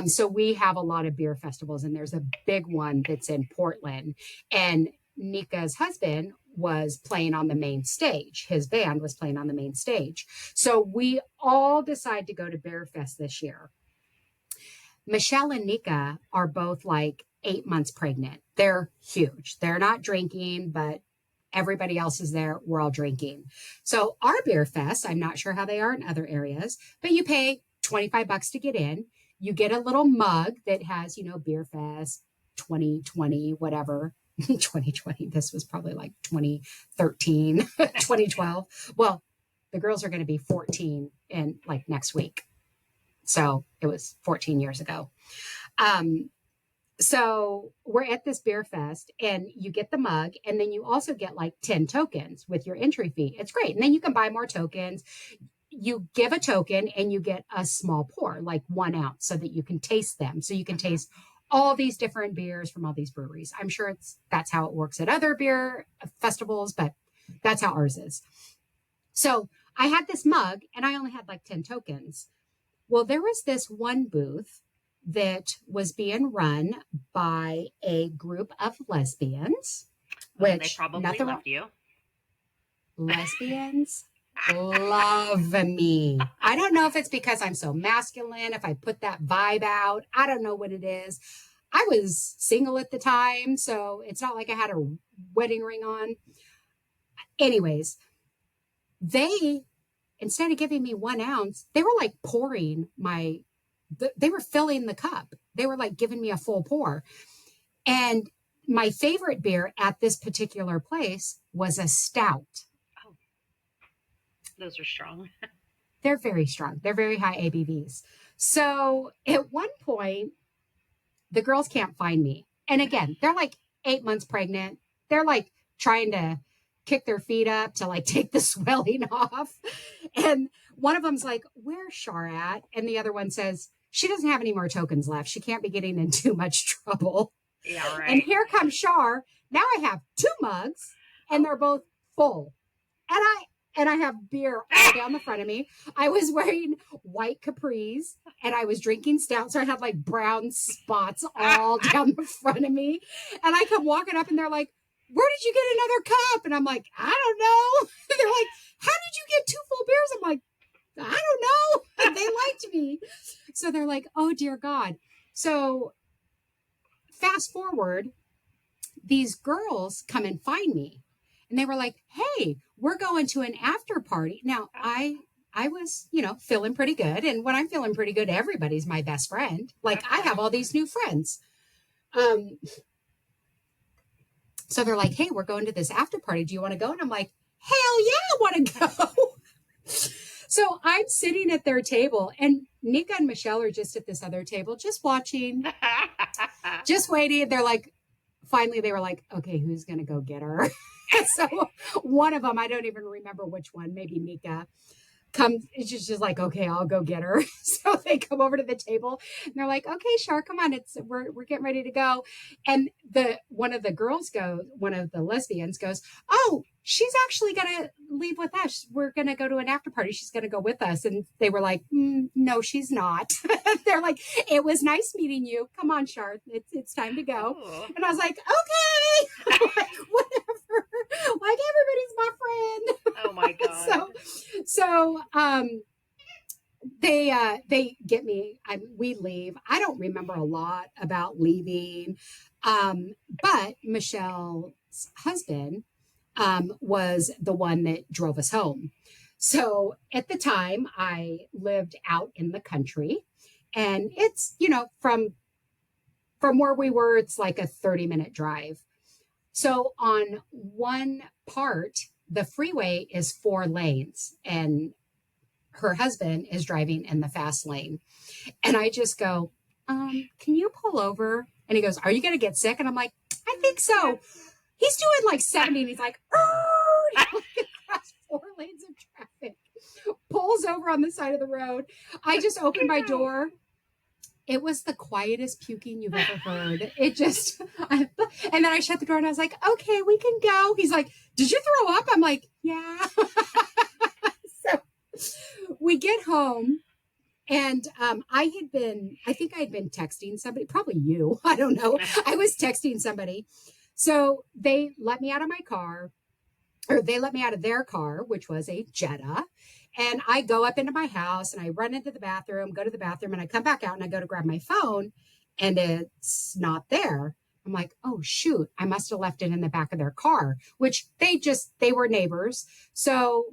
So we have a lot of beer festivals, and there's a big one that's in Portland. And Nika's husband was playing on the main stage. His band was playing on the main stage. So we all decided to go to Beer Fest this year. Michelle and Nika are both like 8 months pregnant. They're huge. They're not drinking, but everybody else is there. We're all drinking. So our Beer Fest, I'm not sure how they are in other areas, but you pay $25 to get in. You get a little mug that has, Beer Fest 2020, whatever. 2020. This was probably like 2013, 2012. Well, the girls are going to be 14 in like next week. So it was 14 years ago. So we're at this beer fest, and you get the mug, and then you also get like 10 tokens with your entry fee. It's great. And then you can buy more tokens. You give a token and you get a small pour, like 1 ounce, so that you can taste them. So you can taste all these different beers from all these breweries. I'm sure that's how it works at other beer festivals, but that's how ours is. So I had this mug and I only had like 10 tokens. Well, there was this one booth that was being run by a group of lesbians, which they probably loved you. Lesbians love me. I don't know if it's because I'm so masculine, if I put that vibe out. I don't know what it is. I was single at the time, so it's not like I had a wedding ring on. Anyways, they, instead of giving me 1 ounce, they were like pouring they were filling the cup. They were like giving me a full pour. And my favorite beer at this particular place was a stout. Oh, those are strong. They're very strong. They're very high ABVs. So at one point, the girls can't find me. And again, they're like 8 months pregnant. They're like trying to kick their feet up to like take the swelling off. And one of them's like, where's Shar at? And the other one says, she doesn't have any more tokens left. She can't be getting in too much trouble. Yeah, right. And here comes Shar. Now I have 2 mugs and they're both full. And I have beer all down the front of me. I was wearing white capris and I was drinking stout. So I had like brown spots all down the front of me. And I come walking up and they're like, where did you get another cup? And I'm like, I don't know. They're like, how did you get 2 full beers? I'm like, I don't know. They liked me. So they're like, oh, dear God. So fast forward, these girls come and find me. And they were like, hey, we're going to an after party. Now, I was, feeling pretty good. And when I'm feeling pretty good, everybody's my best friend. Like, I have all these new friends. So they're like, hey, we're going to this after party. Do you want to go? And I'm like, hell yeah, I want to go. So I'm sitting at their table and Nika and Michelle are just at this other table, just watching, just waiting. They're like, finally, they were like, okay, who's going to go get her? So one of them, I don't even remember which one, maybe Nika, comes, it's just like, okay, I'll go get her. So they come over to the table and they're like, okay, Shar, come on, we're getting ready to go. And one of the lesbians goes, oh, she's actually gonna leave with us. We're gonna go to an after party. She's gonna go with us. And they were like, no, she's not. They're like, it was nice meeting you. Come on, Shar, it's time to go. Oh. And I was like, okay, like, whatever. Like, everybody's my friend. Oh my God. So they get me. We leave. I don't remember a lot about leaving. But Michelle's husband was the one that drove us home. So at the time I lived out in the country and it's, from where we were, it's like a 30-minute drive. So on one part, the freeway is 4 lanes and her husband is driving in the fast lane. And I just go, can you pull over? And he goes, are you going to get sick? And I'm like, I think so. He's doing like 70 and he's like, oh, across 4 lanes of traffic, pulls over on the side of the road. I just opened my door. It was the quietest puking you've ever heard. It just, and then I shut the door and I was like, okay, we can go. He's like, did you throw up? I'm like, yeah. So we get home and I think I had been texting somebody, probably you. I don't know. I was texting somebody. So they let me out of my car, or they let me out of their car, which was a Jetta. And I go up into my house and I run into the bathroom, go to the bathroom, and I come back out and I go to grab my phone and it's not there. I'm like, oh, shoot, I must have left it in the back of their car, which they were neighbors. So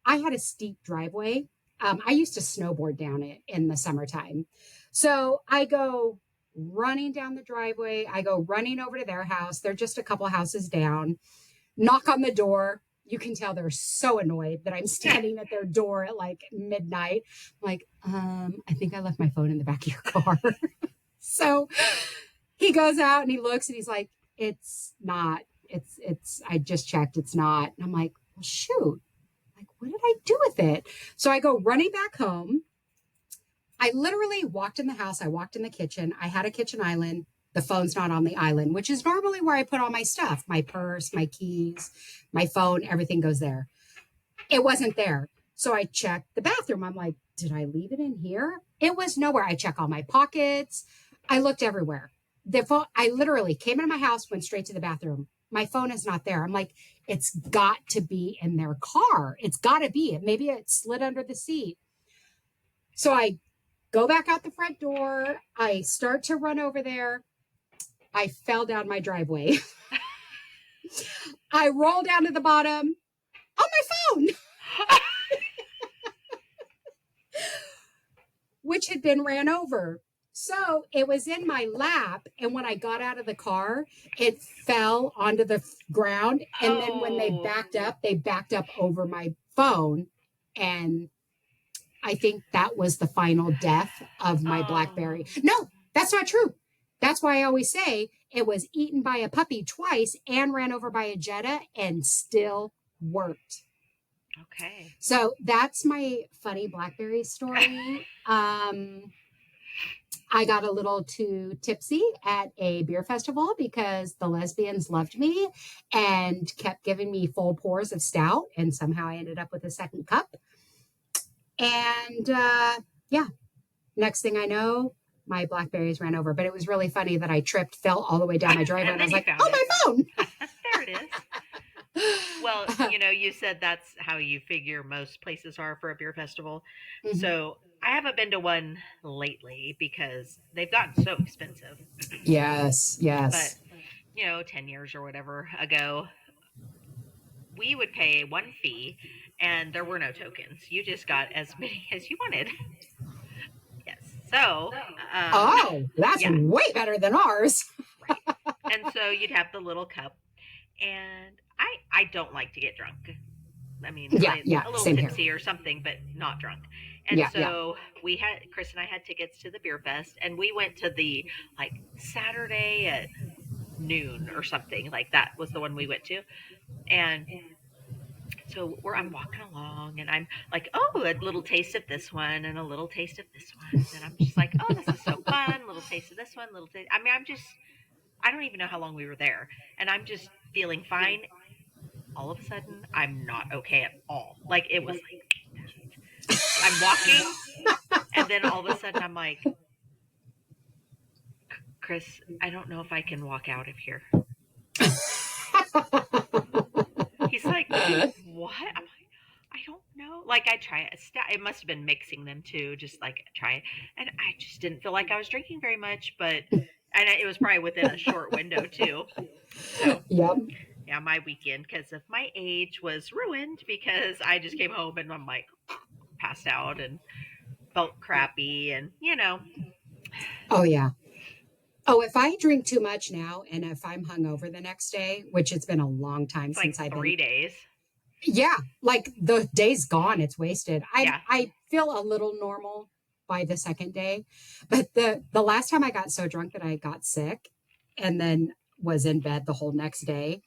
I had a steep driveway. I used to snowboard down it in the summertime. So I go running down the driveway. I go running over to their house. They're just a couple houses down, knock on the door. You can tell they're so annoyed that I'm standing at their door at like midnight. I'm like, I think I left my phone in the back of your car. So he goes out and he looks and he's like, it's not, I just checked. It's not. And I'm like, well, shoot, like, what did I do with it? So I go running back home. I literally walked in the house. I walked in the kitchen. I had a kitchen island. The phone's not on the island, which is normally where I put all my stuff, my purse, my keys, my phone, everything goes there. It wasn't there. So I checked the bathroom. I'm like, did I leave it in here? It was nowhere. I check all my pockets. I looked everywhere. The phone, I literally came into my house, went straight to the bathroom. My phone is not there. I'm like, it's got to be in their car. It's got to be. Maybe it slid under the seat. So I go back out the front door. I start to run over there. I fell down my driveway. I roll down to the bottom on my phone, which had been ran over. So it was in my lap. And when I got out of the car, it fell onto the ground. And then when they backed up over my phone. And I think that was the final death of my BlackBerry. No, that's not true. That's why I always say it was eaten by a puppy twice and ran over by a Jetta and still worked. Okay. So that's my funny blackberry story. I got a little too tipsy at a beer festival because the lesbians loved me and kept giving me full pours of stout. And somehow I ended up with a second cup. And yeah, next thing I know, my blackberries ran over. But it was really funny that I tripped, fell all the way down my driveway, and I was like, oh, my phone. There it is. Well, you said that's how you figure most places are for a beer festival. Mm-hmm. So I haven't been to one lately because they've gotten so expensive. Yes. But, 10 years or whatever ago, we would pay one fee and there were no tokens. You just got as many as you wanted. Yes. So. That's way better than ours. Right. And so you'd have the little cup. And I don't like to get drunk. I mean, a little tipsy here. Or something, but not drunk. And Chris and I had tickets to the beer fest, and we went to the Saturday at noon or something. That was the one we went to. And so I'm walking along, and I'm like, oh, a little taste of this one, and a little taste of this one. And I'm just like, oh, this is so fun. Little taste of this one, little taste. I mean, I don't even know how long we were there. And I'm just feeling fine. All of a sudden, I'm not okay at all. It was I'm walking, and then all of a sudden, I'm like, Chris, I don't know if I can walk out of here. He's like, what? I'm like, I don't know. I try it. It must have been mixing them too, just try it. And I just didn't feel like I was drinking very much, and it was probably within a short window too. So, yeah, my weekend, because of my age, was ruined because I just came home and I'm passed out and felt crappy and. Oh, yeah. Oh, if I drink too much now and if I'm hungover the next day, which it's been a long time since I've been. 3 days. Yeah, the day's gone. It's wasted. I feel a little normal by the second day. But the last time I got so drunk that I got sick and then was in bed the whole next day,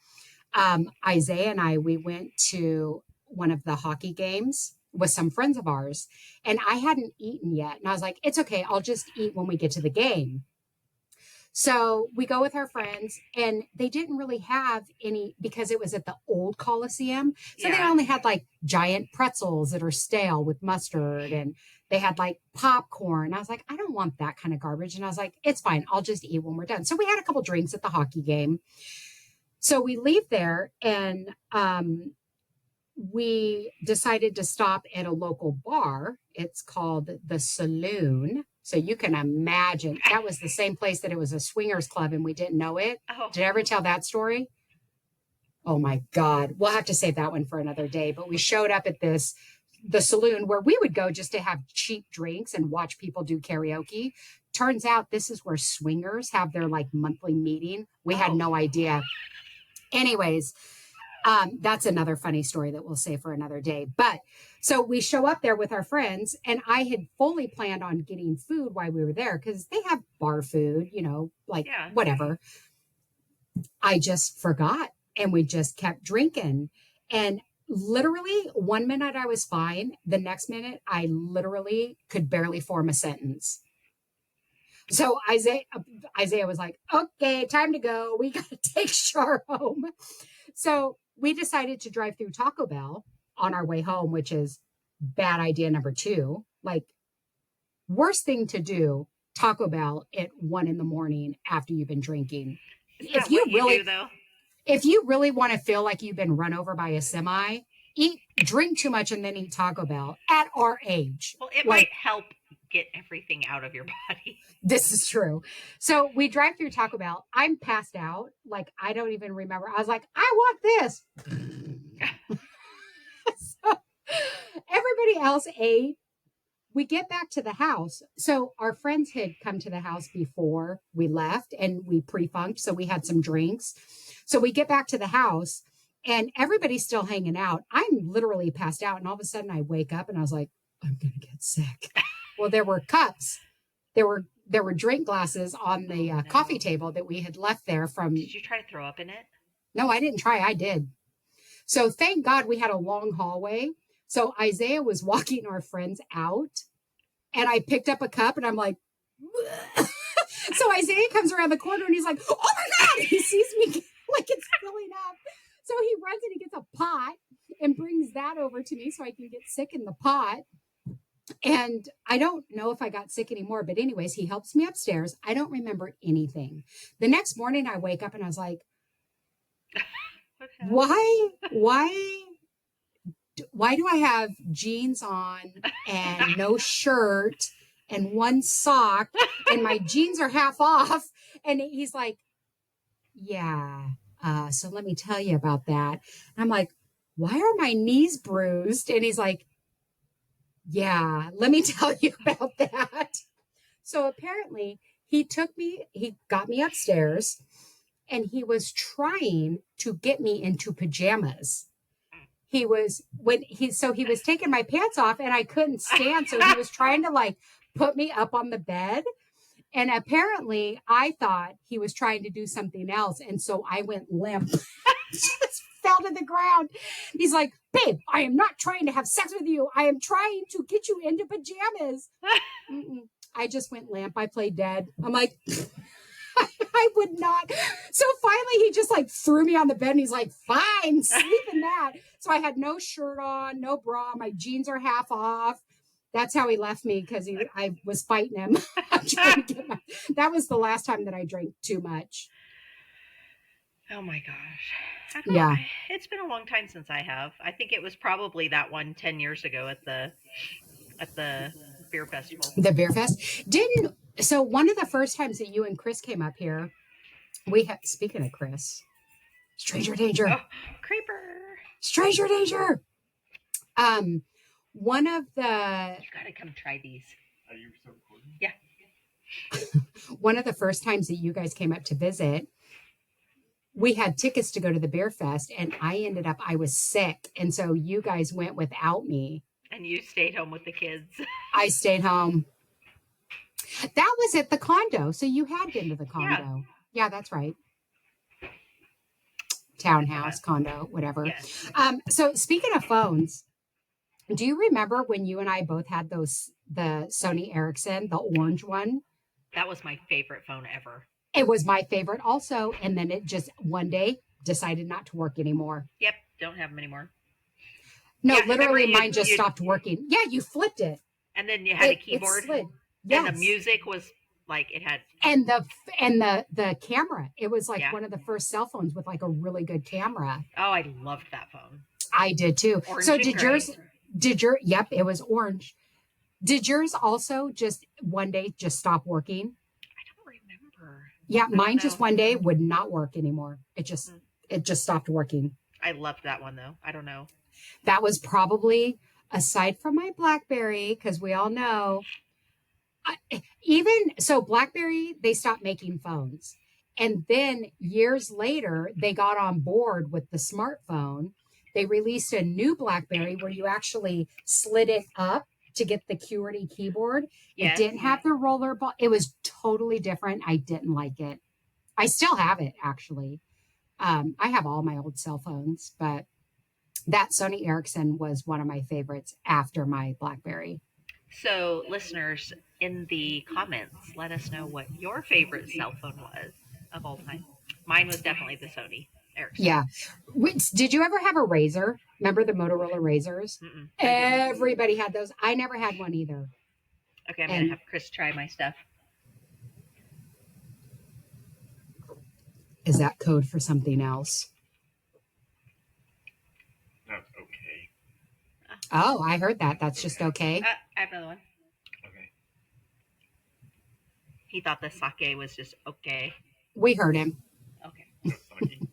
Isaiah and we went to one of the hockey games with some friends of ours, and I hadn't eaten yet. And I was like, it's okay. I'll just eat when we get to the game. So we go with our friends, and they didn't really have any because it was at the old Coliseum. So they only had giant pretzels that are stale with mustard, and they had popcorn. I was like, I don't want that kind of garbage. And I was like, it's fine. I'll just eat when we're done. So we had a couple drinks at the hockey game. So we leave there, and we decided to stop at a local bar. It's called the Saloon. So you can imagine that was the same place that it was a swingers club and we didn't know it. Oh. Did I ever tell that story? Oh my God. We'll have to save that one for another day. But we showed up at the Saloon where we would go just to have cheap drinks and watch people do karaoke. Turns out this is where swingers have their monthly meeting. We had no idea. Anyways, that's another funny story that we'll save for another day. But so we show up there with our friends, and I had fully planned on getting food while we were there because they have bar food, whatever. I just forgot, and we just kept drinking. And literally 1 minute I was fine. The next minute I literally could barely form a sentence. So Isaiah was like, okay, time to go. We got to take Char home. So we decided to drive through Taco Bell on our way home, which is bad idea number 2. Worst thing to do, Taco Bell at 1 a.m. after you've been drinking. If you really want to feel like you've been run over by a semi, drink too much and then eat Taco Bell at our age. Well, it might help get everything out of your body. This is true. So we drive through Taco Bell. I'm passed out. I don't even remember. I was like, I want this. So everybody else ate. We get back to the house. So our friends had come to the house before we left and we pre-funked. So we had some drinks. So we get back to the house and everybody's still hanging out. I'm literally passed out. And all of a sudden I wake up and I was like, I'm going to get sick. Well, there were cups. There were there were drink glasses on the coffee table that we had left there from. Did you try to throw up in it? No, I didn't try. I did. So thank God we had a long hallway. So Isaiah was walking our friends out, and I picked up a cup, and I'm like, so Isaiah comes around the corner, and he's like, oh my God, he sees me like it's filling up. So he runs and he gets a pot and brings that over to me so I can get sick in the pot. And I don't know if I got sick anymore, but anyways, he helps me upstairs. I don't remember anything. The next morning I wake up and I was like, why do I have jeans on and no shirt and one sock and my jeans are half off? And he's like, yeah, so let me tell you about that. And I'm like, why are my knees bruised? And he's like, yeah, let me tell you about that. So apparently he got me upstairs, and he was trying to get me into pajamas. He was taking my pants off, and I couldn't stand. So he was trying to like put me up on the bed. And apparently I thought he was trying to do something else. And so I went limp, just fell to the ground. He's like, babe, I am not trying to have sex with you. I am trying to get you into pajamas. I just went limp. I played dead. I'm like, I would not. So finally he just like threw me on the bed, and he's like, fine, sleep in that. So I had no shirt on, no bra. My jeans are half off. That's how he left me, because I was fighting him. That was the last time that I drank too much. Oh my gosh. Yeah. It's been a long time since I have. I think it was probably that one 10 years ago at the beer festival. The beer fest. So one of the first times that you and Chris came up here, speaking of Chris, stranger danger. Oh, creeper. Stranger danger. One of the... You gotta come try these. Are you still recording? Yeah. One of the first times that you guys came up to visit, we had tickets to go to the beer fest, and I was sick. And so you guys went without me. And you stayed home with the kids. I stayed home. That was at the condo. So you had been to the condo. Yeah, that's right. Townhouse, condo, whatever. Yes. So speaking of phones, do you remember when you and I both had the Sony Ericsson, the orange one? That was my favorite phone ever. It was my favorite also. And then it just one day decided not to work anymore. Yep. Don't have them anymore. No, literally mine just stopped working. Yeah, you flipped it. And then you had a keyboard. It slid. Yes. And the music was like it had. And the camera. It was like one of the first cell phones with like a really good camera. Oh, I loved that phone. I did too. Orange So yep, it was orange. Did yours also just one day just stop working? I don't remember. Yeah, mine just one day would not work anymore. It just stopped working. I loved that one though. I don't know. That was probably, aside from my BlackBerry, because we all know, BlackBerry, they stopped making phones. And then years later, they got on board with the smartphone. They released a new BlackBerry where you actually slid it up to get the QWERTY keyboard. It didn't have the roller ball. It was totally different. I didn't like it. I still have it, actually. I have all my old cell phones, but that Sony Ericsson was one of my favorites after my BlackBerry. So, listeners, in the comments, let us know what your favorite cell phone was of all time. Mine was definitely the Sony Ericsson. Yeah. Did you ever have a Razor? Remember the Motorola Razors? Mm-mm. Everybody had those. I never had one either. Okay, I'm going to have Chris try my stuff. Is that code for something else? That's okay. Oh, I heard that. That's just okay. I have another one. Okay. He thought the sake was just okay. We heard him. Okay. That's sucky.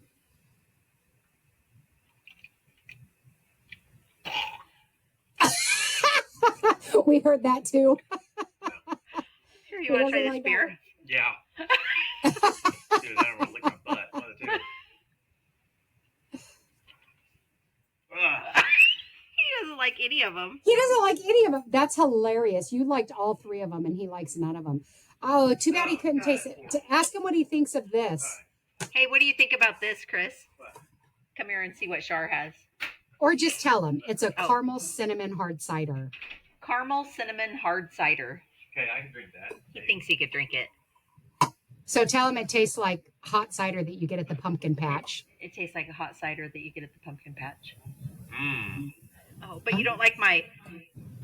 We heard that too. Here, you want to try this like Yeah. beer? Dude, I don't want to lick my butt. One of the two. He doesn't like like any of them. He doesn't like any of them. That's hilarious. You liked all 3 of them, and he likes none of them. Oh, too bad he couldn't taste it. Ask him what he thinks of this. Hey, what do you think about this, Chris? Come here and see what Shar has. Or just tell him it's a caramel cinnamon hard cider. Caramel cinnamon hard cider. Okay, I can drink that. He thinks he could drink it. So tell him it tastes like hot cider that you get at the pumpkin patch. It tastes like a hot cider that you get at the pumpkin patch. Mmm. Oh, but you don't like my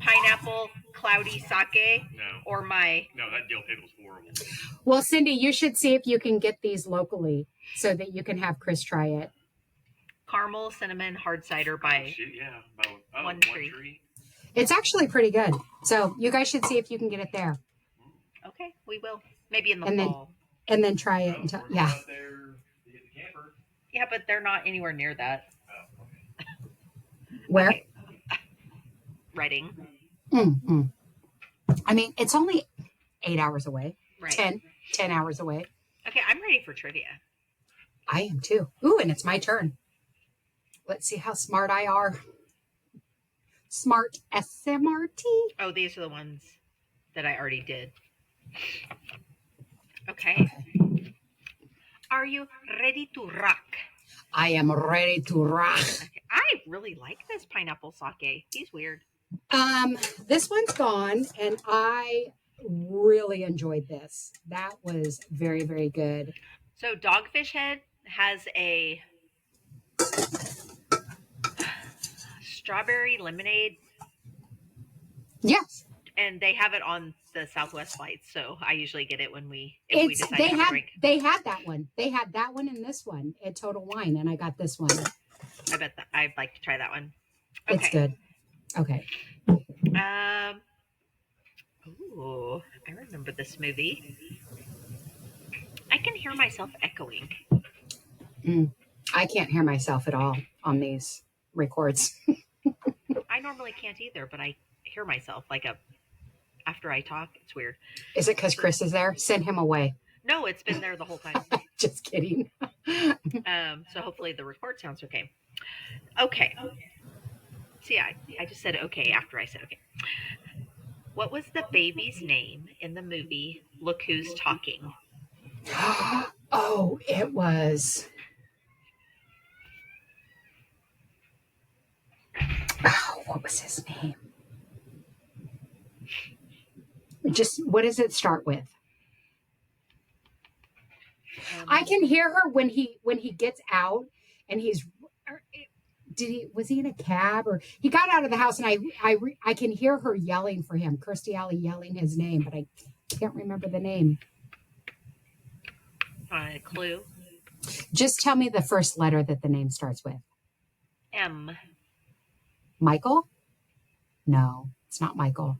pineapple cloudy sake? No. Or my... No, that dill pickle's horrible. Well, Cindy, you should see if you can get these locally so that you can have Chris try it. Caramel cinnamon hard cider by... Shoot, yeah. One Tree. It's actually pretty good. So you guys should see if you can get it there. Okay, we will. Maybe in the And then- fall. And then try it. We're Yeah. out there to get the camper. Yeah, but they're not anywhere near that. Oh, okay. Where? Okay. Reading. Mm-hmm. I mean, it's only 8 hours away. Right. 10 hours away. Okay, I'm ready for trivia. I am too. Ooh, and it's my turn. Let's see how smart I are. Smart SMRT. Oh, these are the ones that I already did. Okay. Are you ready to rock? I am ready to rock. Okay. I really like this pineapple sake. He's weird. This one's gone, and I really enjoyed this. That was very, very good. So Dogfish Head has a strawberry lemonade, Yes. and they have it on the Southwest flights. So I usually get it when we decide to have a drink. They had that one. They had that one and this one at Total Wine, and I got this one. I bet that I'd like to try that one. It's good. Okay. Ooh, I remember this movie. I can hear myself echoing. I can't hear myself at all on these records. I normally can't either, but I hear myself after I talk. It's weird. Is it because Chris is there? Send him away. No, it's been there the whole time. Just kidding. So hopefully the record sounds okay. Okay. See, I just said okay after I said okay. What was the baby's name in the movie Look Who's Talking? Oh, it was. Oh, what was his name? Just what does it start with? I can hear her when he gets out and was he in a cab or he got out of the house and I can hear her yelling for him, Kirstie Alley yelling his name, but I can't remember the name. A clue? Just tell me the first letter that the name starts with. M. Michael? No, it's not Michael.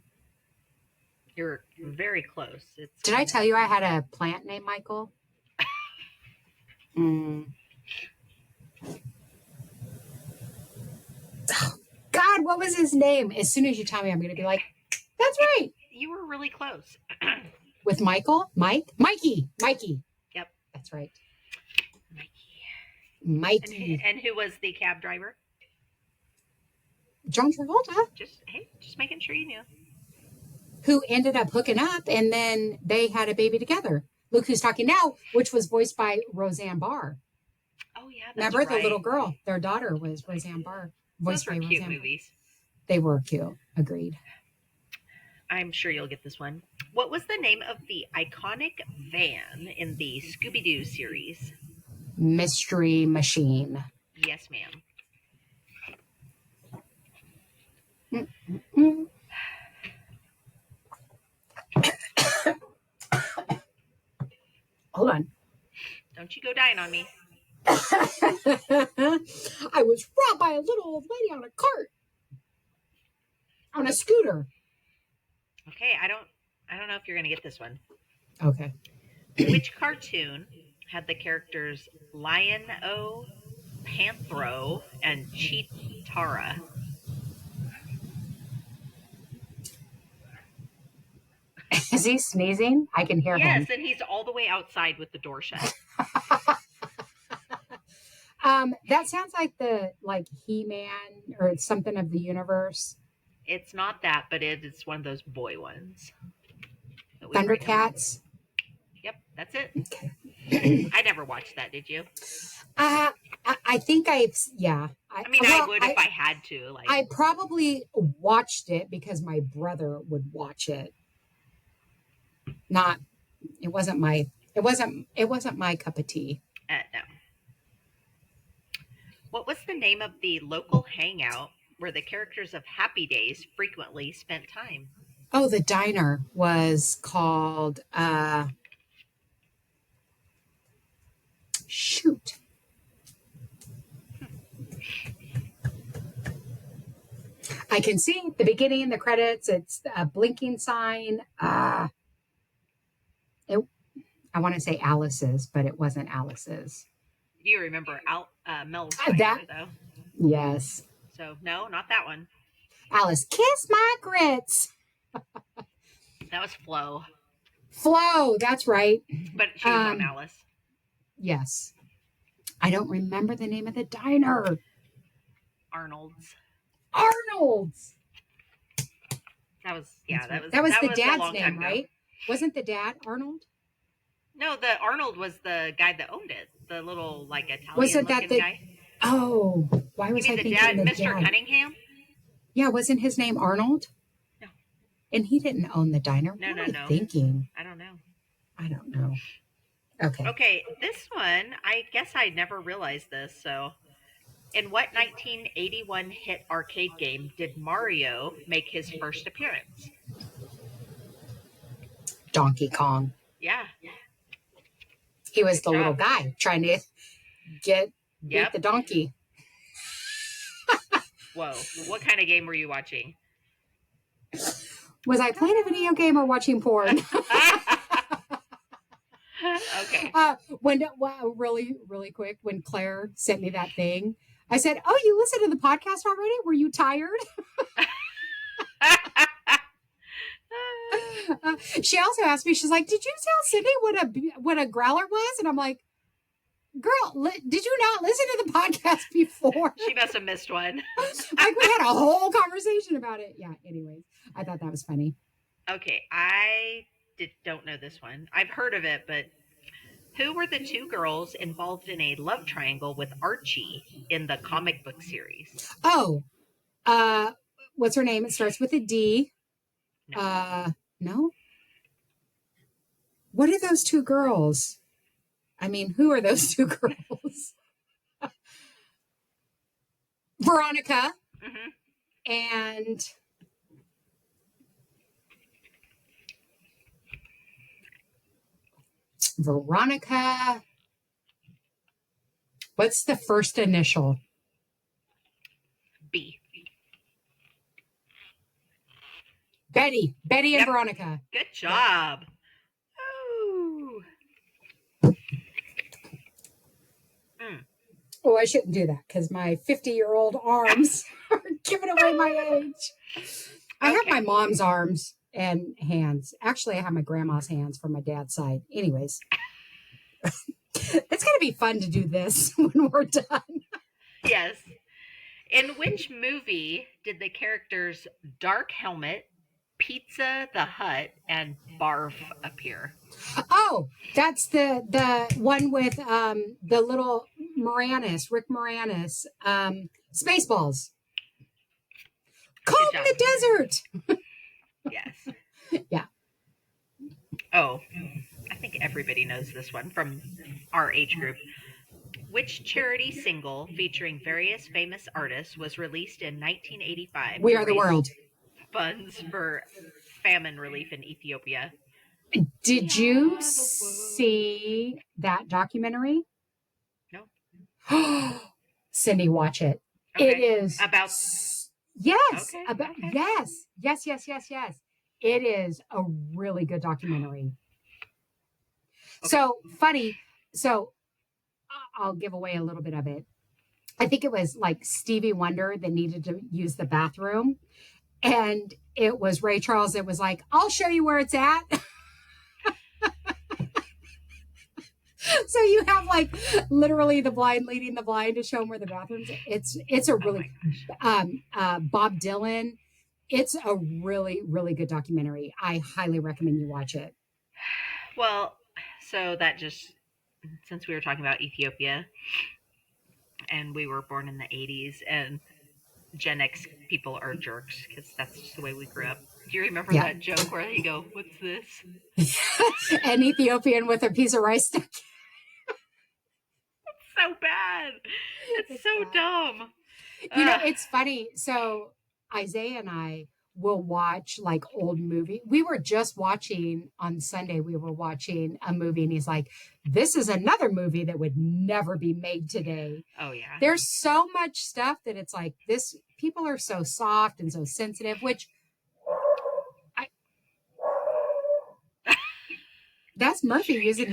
You're very close. Did I tell you I had a plant named Michael? God, what was his name? As soon as you tell me, I'm going to be like, that's right. You were really close. With Michael? Mikey. Yep. That's right. Mikey. Mikey. And who was the cab driver? John Travolta. Just making sure you knew. Who ended up hooking up, and then they had a baby together. Look Who's Talking Now, which was voiced by Roseanne Barr. Oh yeah, that's Remember right. the little girl? Their daughter was Roseanne Barr. Those were cute movies. They were cute. Agreed. I'm sure you'll get this one. What was the name of the iconic van in the Scooby-Doo series? Mystery Machine. Yes, ma'am. Hold on. Don't you go dying on me. I was robbed by a little old lady on a cart. On a scooter. Okay, I don't know if you're gonna get this one. Okay. Which cartoon had the characters Lion-O, Panthro, and Cheetara? Is he sneezing? I can hear him. Yes, and he's all the way outside with the door shut. That sounds like the He-Man or something of the universe. It's not that, but it's one of those boy ones. that we bring up. Thundercats. Yep, that's it. Okay. I never watched that. Did you? I think yeah. I mean, I would if I had to. Like, I probably watched it because my brother would watch it. It wasn't my cup of tea. No. What was the name of the local hangout where the characters of Happy Days frequently spent time? Oh, the diner was called shoot. I can see the beginning, the credits. It's a blinking sign. I want to say Alice's, but it wasn't Alice's. You remember Mel's that diner, though? Yes. So no, not that one. Alice, kiss my grits. That was Flo. Flo, that's right. But she was on Alice. Yes. I don't remember the name of the diner. Arnold's. That was the dad's name, right? Wasn't the dad Arnold? No, the Arnold was the guy that owned it. The little Italian wasn't that the guy. Oh, why was I thinking the dad? Mr. Cunningham? Yeah, wasn't his name Arnold? No. And he didn't own the diner. No. Thinking. I don't know. Okay. Okay, this one, I guess I never realized this. So, in what 1981 hit arcade game did Mario make his first appearance? Donkey Kong. Yeah. He was the little guy trying to beat the donkey. Whoa. What kind of game were you watching? Was I playing a video game or watching porn? Okay. Really, really quick, when Claire sent me that thing, I said, "Oh, you listened to the podcast already? Were you tired?" She also asked me, she's like, "Did you tell Cindy what a growler was?" And I'm like, "Girl, did you not listen to the podcast before?" She must have missed one. Like, we had a whole conversation about it. Yeah, anyways, I thought that was funny. Okay, I don't know this one. I've heard of it, but who were the two girls involved in a love triangle with Archie in the comic book series? Oh, what's her name? It starts with a D. No. What are those two girls? I mean, who are those two girls? Veronica and Veronica. What's the first initial? B. Betty and Veronica. Good job. Ooh. Oh, I shouldn't do that because my 50-year-old arms are giving away my age. I have my mom's arms and hands. Actually, I have my grandma's hands from my dad's side. Anyways, it's going to be fun to do this when we're done. Yes. In which movie did the characters Dark Helmet, Pizza the Hut, and Barf appear? Oh, that's the one with the little Rick Moranis, Spaceballs. Cold in the desert. Yes. Yeah. Oh, I think everybody knows this one from our age group. Which charity single featuring various famous artists was released in 1985? We Are the World. Funds for famine relief in Ethiopia. Did you see that documentary? No. Cindy, watch it. Okay. It is about yes, okay. about Okay. yes. It is a really good documentary. Okay. So funny. So I'll give away a little bit of it. I think it was like Stevie Wonder that needed to use the bathroom. And it was Ray Charles that was like, "I'll show you where it's at." So you have like literally the blind leading the blind to show them where the bathrooms. It's a Oh really my Bob Dylan. It's a really really good documentary. I highly recommend you watch it. gosh. Well, so that just since we were talking about Ethiopia and we were born in the 80s and Gen X people are jerks because that's just the way we grew up. Do you remember Yeah, that joke where you go, "What's this?" an Ethiopian with a piece of rice stuck. So bad. It's It's so bad. dumb. Ugh. It's funny. So Isaiah and I will watch like old movie. We were just watching on Sunday, we were watching a movie and he's like, this is another movie that would never be made today. Oh yeah. There's so much stuff that it's like this people are so soft and so sensitive, which I that's Murphy using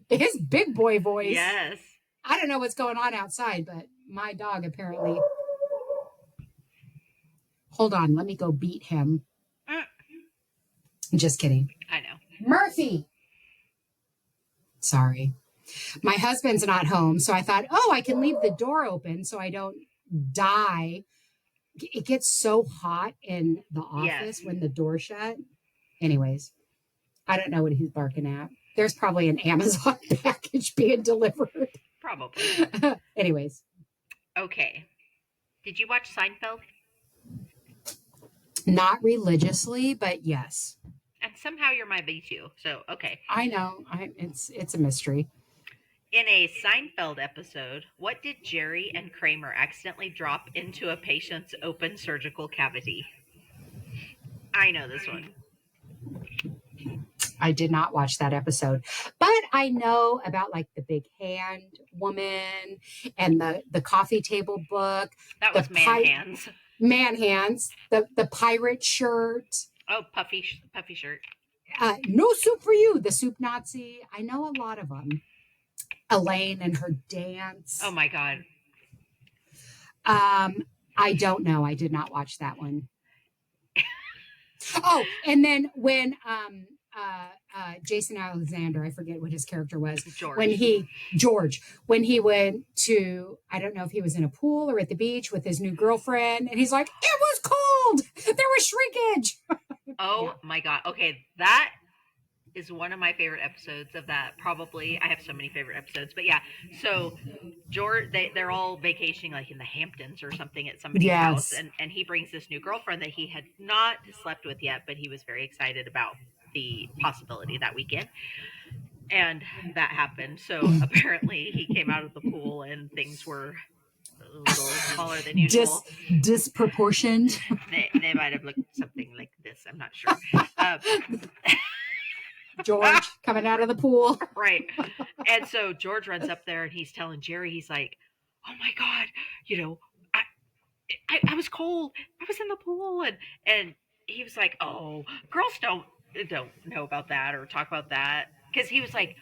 his big boy voice. Yes. I don't know what's going on outside, but my dog apparently. Hold on, let me go beat him. Mm, Just kidding. I know. Murphy. Sorry. My husband's not home, so I thought, oh, I can leave the door open so I don't die. It gets so hot in the office Yes. when the door's shut. Anyways, I don't know what he's barking at. There's probably an Amazon package being delivered. Probably. Anyways, Okay. Did you watch Seinfeld? not religiously, but yes. And somehow you're my B2. So, okay. I know. It's a mystery. In a Seinfeld episode, what did Jerry and Kramer accidentally drop into a patient's open surgical cavity? I know this one. I did not watch that episode, but I know about like the big hand woman and the coffee table book, That the was Man Hands. man hands, the pirate shirt, Oh, puffy shirt. no soup for you, the soup Nazi. I know a lot of them. Elaine and her dance. Oh my god. I don't know. I did not watch that one. Oh, and then when Jason Alexander, I forget what his character was, George. When he went to, I don't know if he was in a pool or at the beach with his new girlfriend, and he's like, it was cold, there was shrinkage. Oh Yeah. my god. Okay, that is one of my favorite episodes of that. Probably, I have so many favorite episodes, but yeah. So George, they're all vacationing like in the Hamptons or something at somebody's house, Yes. and he brings this new girlfriend that he had not slept with yet, but he was very excited about the possibility that weekend. And that happened. So apparently, he came out of the pool and things were a little smaller than usual. Disproportioned. They might have looked something like this. I'm not sure. George coming out of the pool. Right. And so George runs up there and he's telling Jerry, he's like, "Oh my god, you know, I was cold. I was in the pool." And he was like, "Oh, girls don't know about that or talk about that." Because he was like,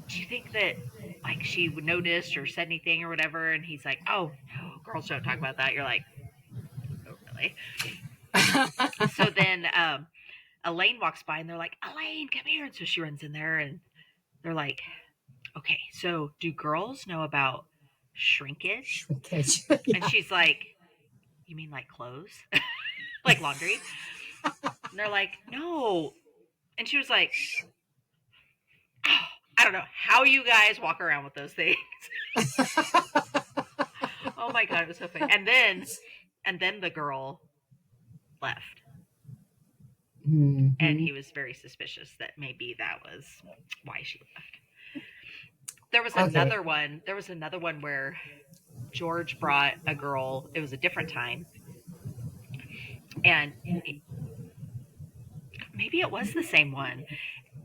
"Do you think that like she would notice or said anything or whatever?" And he's like, "Oh no, girls don't talk about that." You're like, "Oh really?" So then Elaine walks by and they're like, "Elaine, come here." And so she runs in there and they're like, "Okay, so do girls know about shrinkage?" Shrinkage. And Yeah. she's like, "You mean like clothes? Like laundry?" And they're like, "No." And she was like, "Oh, I don't know how you guys walk around with those things." Oh my god, it was so funny. And then the girl left. Mm-hmm. And he was very suspicious that maybe that was why she left. There was another one. There was another one where George brought a girl. It was a different time. And maybe it was the same one.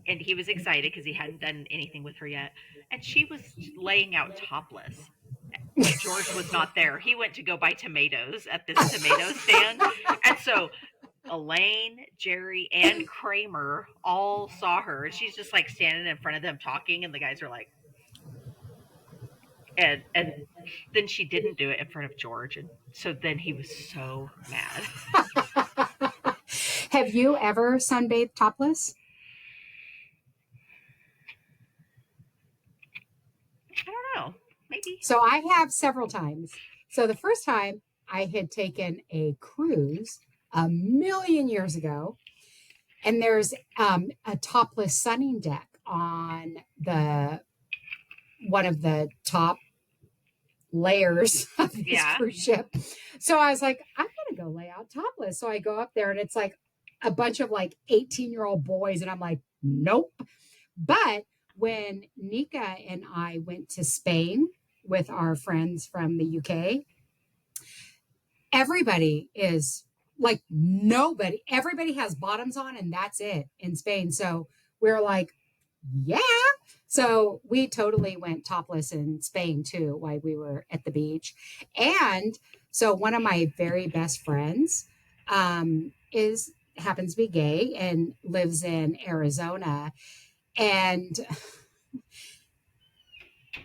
And he was excited because he hadn't done anything with her yet. And she was laying out topless. But George was not there. He went to go buy tomatoes at this tomato stand. And so Elaine, Jerry, and Kramer all saw her. And she's just like standing in front of them talking. And the guys are like, and then she didn't do it in front of George. And so then he was so mad. Have you ever sunbathed topless? So I have several times. So the first time I had taken a cruise a million years ago, and there's a topless sunning deck on the one of the top layers of this Yeah. cruise ship. So I was like, I'm gonna go lay out topless. So I go up there and it's like a bunch of like 18-year-old boys, and I'm like, nope. But when Nika and I went to Spain with our friends from the UK, everybody is like everybody has bottoms on, and that's it in Spain. So we're like, yeah. So we totally went topless in Spain too while we were at the beach. And so one of my very best friends is happens to be gay and lives in Arizona. And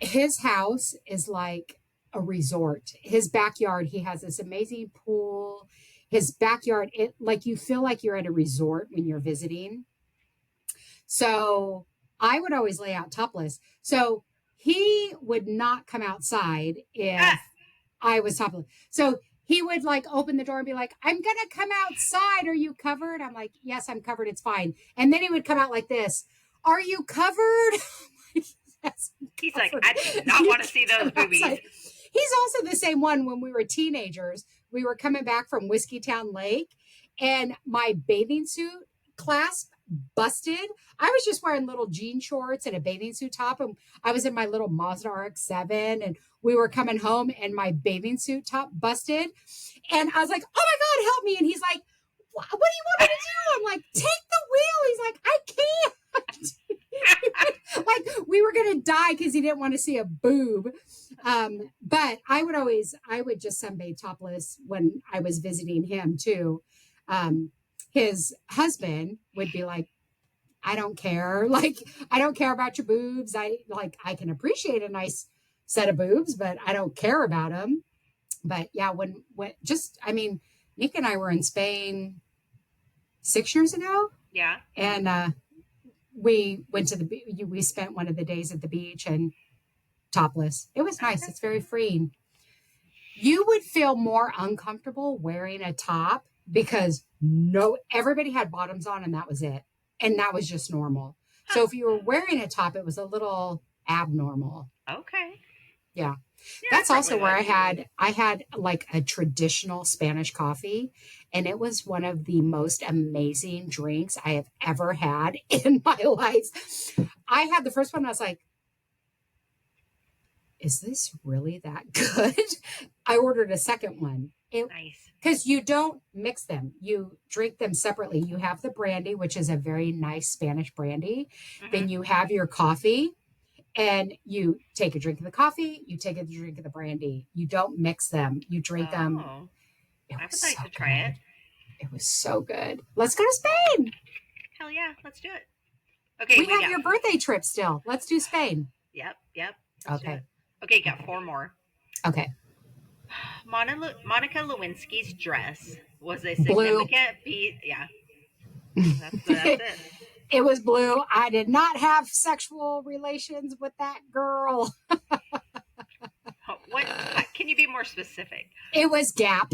his house is like a resort. His backyard, he has this amazing pool. His backyard, it like you feel like you're at a resort when you're visiting. So I would always lay out topless. So he would not come outside if I was topless. So he would like open the door and be like, I'm going to come outside. Are you covered? I'm like, yes, I'm covered. It's fine. And then he would come out like this. Are you covered? Yes, He's like, I do not want to see those boobies. He's also the same one when we were teenagers. We were coming back from Whiskeytown Lake, and my bathing suit clasp busted. I was just wearing little jean shorts and a bathing suit top, and I was in my little Mazda RX-7, and we were coming home, and my bathing suit top busted. And I was like, oh my God, help me. And he's like, what do you want me to do? I'm like, take the wheel. He's like, I can't. Like we were gonna die because he didn't want to see a boob. But I would just sunbathe topless when I was visiting him too. His husband would be like, I don't care. Like, I don't care about your boobs. I can appreciate a nice set of boobs, but I don't care about them. But yeah, Nick and I were in Spain 6 years ago. Yeah. And we went to we spent one of the days at the beach and topless. It was nice. Okay. It's very freeing. You would feel more uncomfortable wearing a top because everybody had bottoms on and that was it. And that was just normal. So if you were wearing a top, it was a little abnormal. Okay. Yeah. That's also where I had like a traditional Spanish coffee, and it was one of the most amazing drinks I have ever had in my life. I had the first one, and I was like, is this really that good? I ordered a second one. Nice. Because you don't mix them. You drink them separately. You have the brandy, which is a very nice Spanish brandy. Mm-hmm. Then you have your coffee. And you take a drink of the coffee, you take a drink of the brandy. You don't mix them. You drink them. I would like to try it. It was so good. Let's go to Spain. Hell yeah, let's do it. Okay, we have your birthday trip still. Let's do Spain. Yep. Okay. Okay, got 4 more. Okay. Monica Lewinsky's dress was a significant piece. Yeah. That's it. It was blue. I did not have sexual relations with that girl. What? Can you be more specific? It was Gap.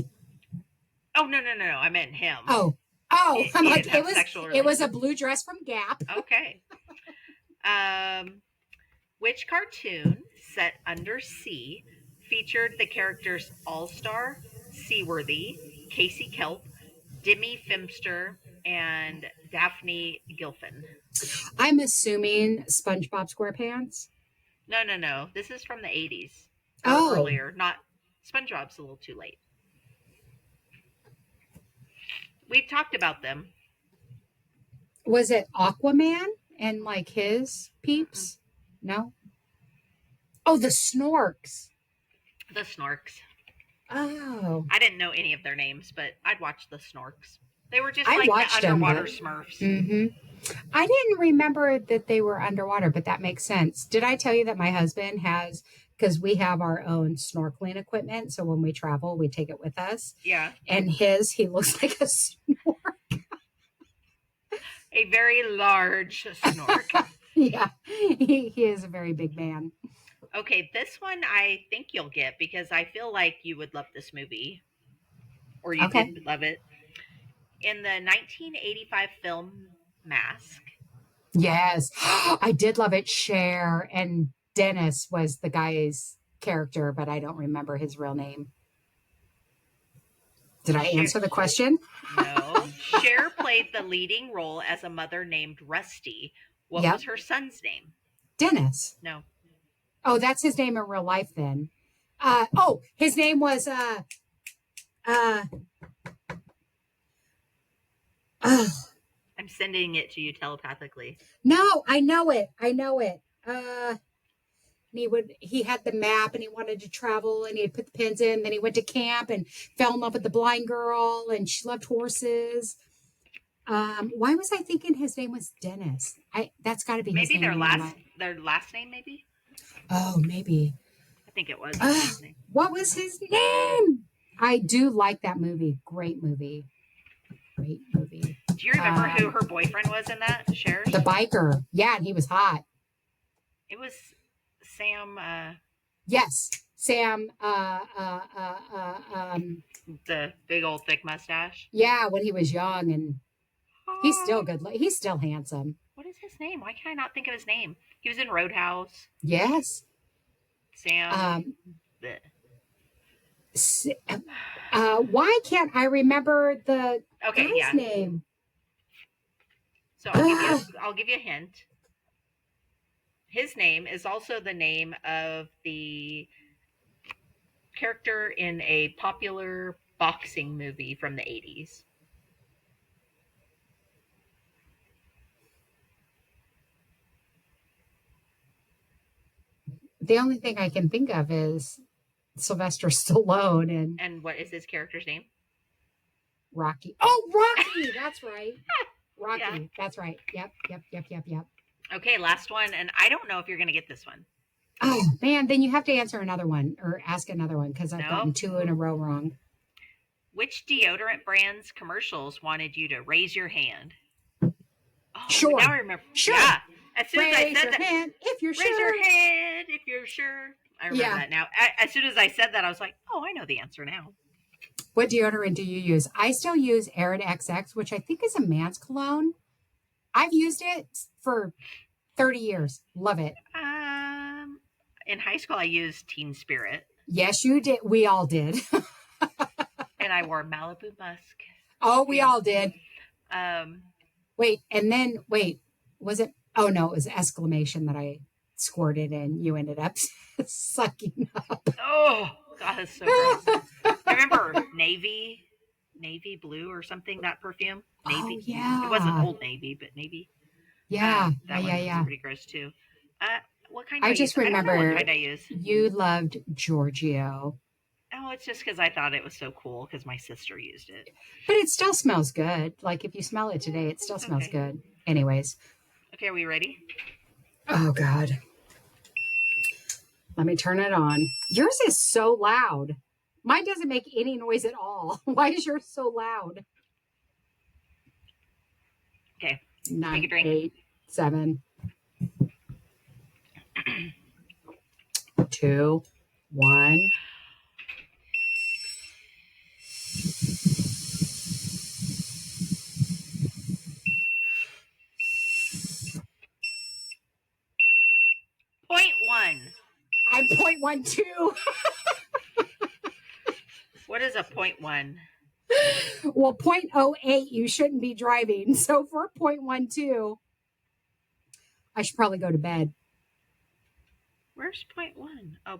Oh, no. I meant him. Oh. I'm like, it was a blue dress from Gap. Okay. Which cartoon set under C featured the characters All-Star, Seaworthy, Casey Kelp, Demi Fimster, and Daphne Gilfin? I'm assuming SpongeBob SquarePants. No. This is from the 80s. Oh. Earlier. Not SpongeBob's a little too late. We've talked about them. Was it Aquaman and like his peeps? Mm-hmm. No. Oh, the Snorks. The Snorks. Oh. I didn't know any of their names, but I'd watch the Snorks. They were just like the underwater Smurfs. Mm-hmm. I didn't remember that they were underwater, but that makes sense. Did I tell you that my husband has, because we have our own snorkeling equipment, so when we travel, we take it with us. Yeah. And he looks like a snork. A very large snork. Yeah. He is a very big man. Okay, this one I think you'll get because I feel like you would love this movie, or you Okay. did love it. In the 1985 film Mask, Yes. I did love it. Cher and Dennis was the guy's character, but I don't remember his real name. Did I Cher, answer the question? no, Cher played the leading role as a mother named Rusty. What Yep. was her son's name? Dennis. No, Oh, that's his name in real life then. His name was uh, uh I'm sending it to you telepathically. no, I know it. I know it. He had the map and he wanted to travel and he had put the pins in, then he went to camp and fell in love with the blind girl and she loved horses. Why was I thinking his name was Dennis? That's gotta be his Maybe name. their last name, maybe. Oh, maybe. I think it was his name. What was his name? I do like that movie. Great movie. Great movie. Do you remember who her boyfriend was in that? Cher's? The biker. Yeah, and he was hot. It was Sam. Yes, Sam. The big old thick mustache. Yeah, when he was young, and he's still good. He's still handsome. What is his name? Why can I not think of his name? He was in Roadhouse. Yes. Sam. Why can't I remember the guy's name? So I'll give you a hint. His name is also the name of the character in a popular boxing movie from the 80s. The only thing I can think of is Sylvester Stallone and what is his character's name? Rocky. Oh, Rocky! That's right. Rocky. Yeah. That's right. Yep. Okay, last one, and I don't know if you're going to get this one. Oh man, then you have to answer another one or ask another one because I've gotten 2 in a row wrong. Which deodorant brand's commercials wanted you to raise your hand? Oh, sure. Now I remember. Sure. Yeah. As soon as I Raise said your that, hand if you're raise sure. your hand if you're sure. I remember that now. As soon as I said that, I was like, oh, I know the answer now. What deodorant do you use? I still use Arid XX, which I think is a man's cologne. I've used it for 30 years. Love it. In high school, I used Teen Spirit. Yes, you did. We all did. And I wore Malibu Musk. Oh, we all did. Wait, was it? Oh, no, it was exclamation that I squirted and you ended up sucking up. Oh, God, that's so gross. I remember Navy Blue or something, that perfume. Navy. Oh, yeah. It wasn't Old Navy, but Navy. Yeah. That was pretty gross, too. What kind? I just remember I don't know what kind I use. You loved Giorgio. Oh, it's just because I thought it was so cool because my sister used it. But it still smells good. Like if you smell it today, it still smells good. Anyways. Okay, are we ready? Oh, God. Let me turn it on. Yours is so loud. Mine doesn't make any noise at all. Why is yours so loud? Okay. 9, take a drink. 8, 7, 2, 1. .1. I'm .12. What is a .1? Well, .08, you shouldn't be driving. So for .12, I should probably go to bed. Where's .1? Oh,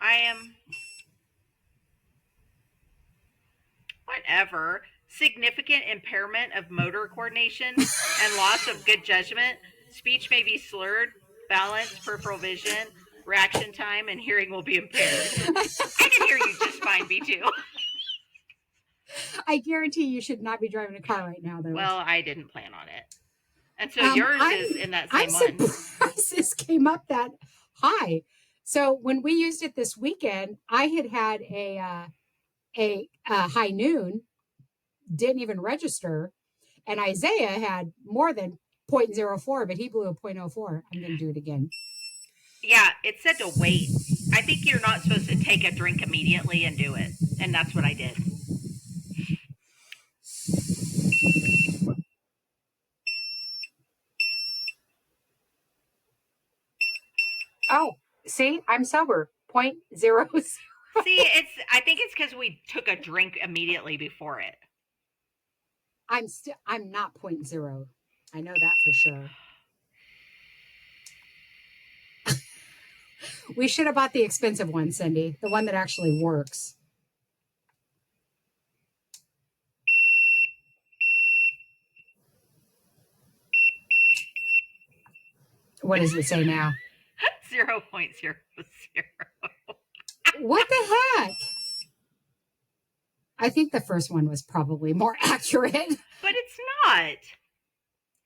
I am... Whatever. Significant impairment of motor coordination and loss of good judgment. Speech may be slurred, balance, peripheral vision, reaction time, and hearing will be impaired. I can hear you just fine, B2. I guarantee you should not be driving a car right now, though. Well, I didn't plan on it. And so yours is in that same one. I'm surprised this came up that high. So when we used it this weekend, I had a high noon, didn't even register, and Isaiah had more than .04, but he blew a .04. I'm going to do it again. Yeah, it said to wait. I think you're not supposed to take a drink immediately and do it. And that's what I did. Oh, see, I'm sober. 0.00. See, I think it's because we took a drink immediately before it. I'm not 0.0. I know that for sure. We should have bought the expensive one, Cindy, the one that actually works. What does it say now? 0.00. What the heck? I think the first one was probably more accurate. But it's not.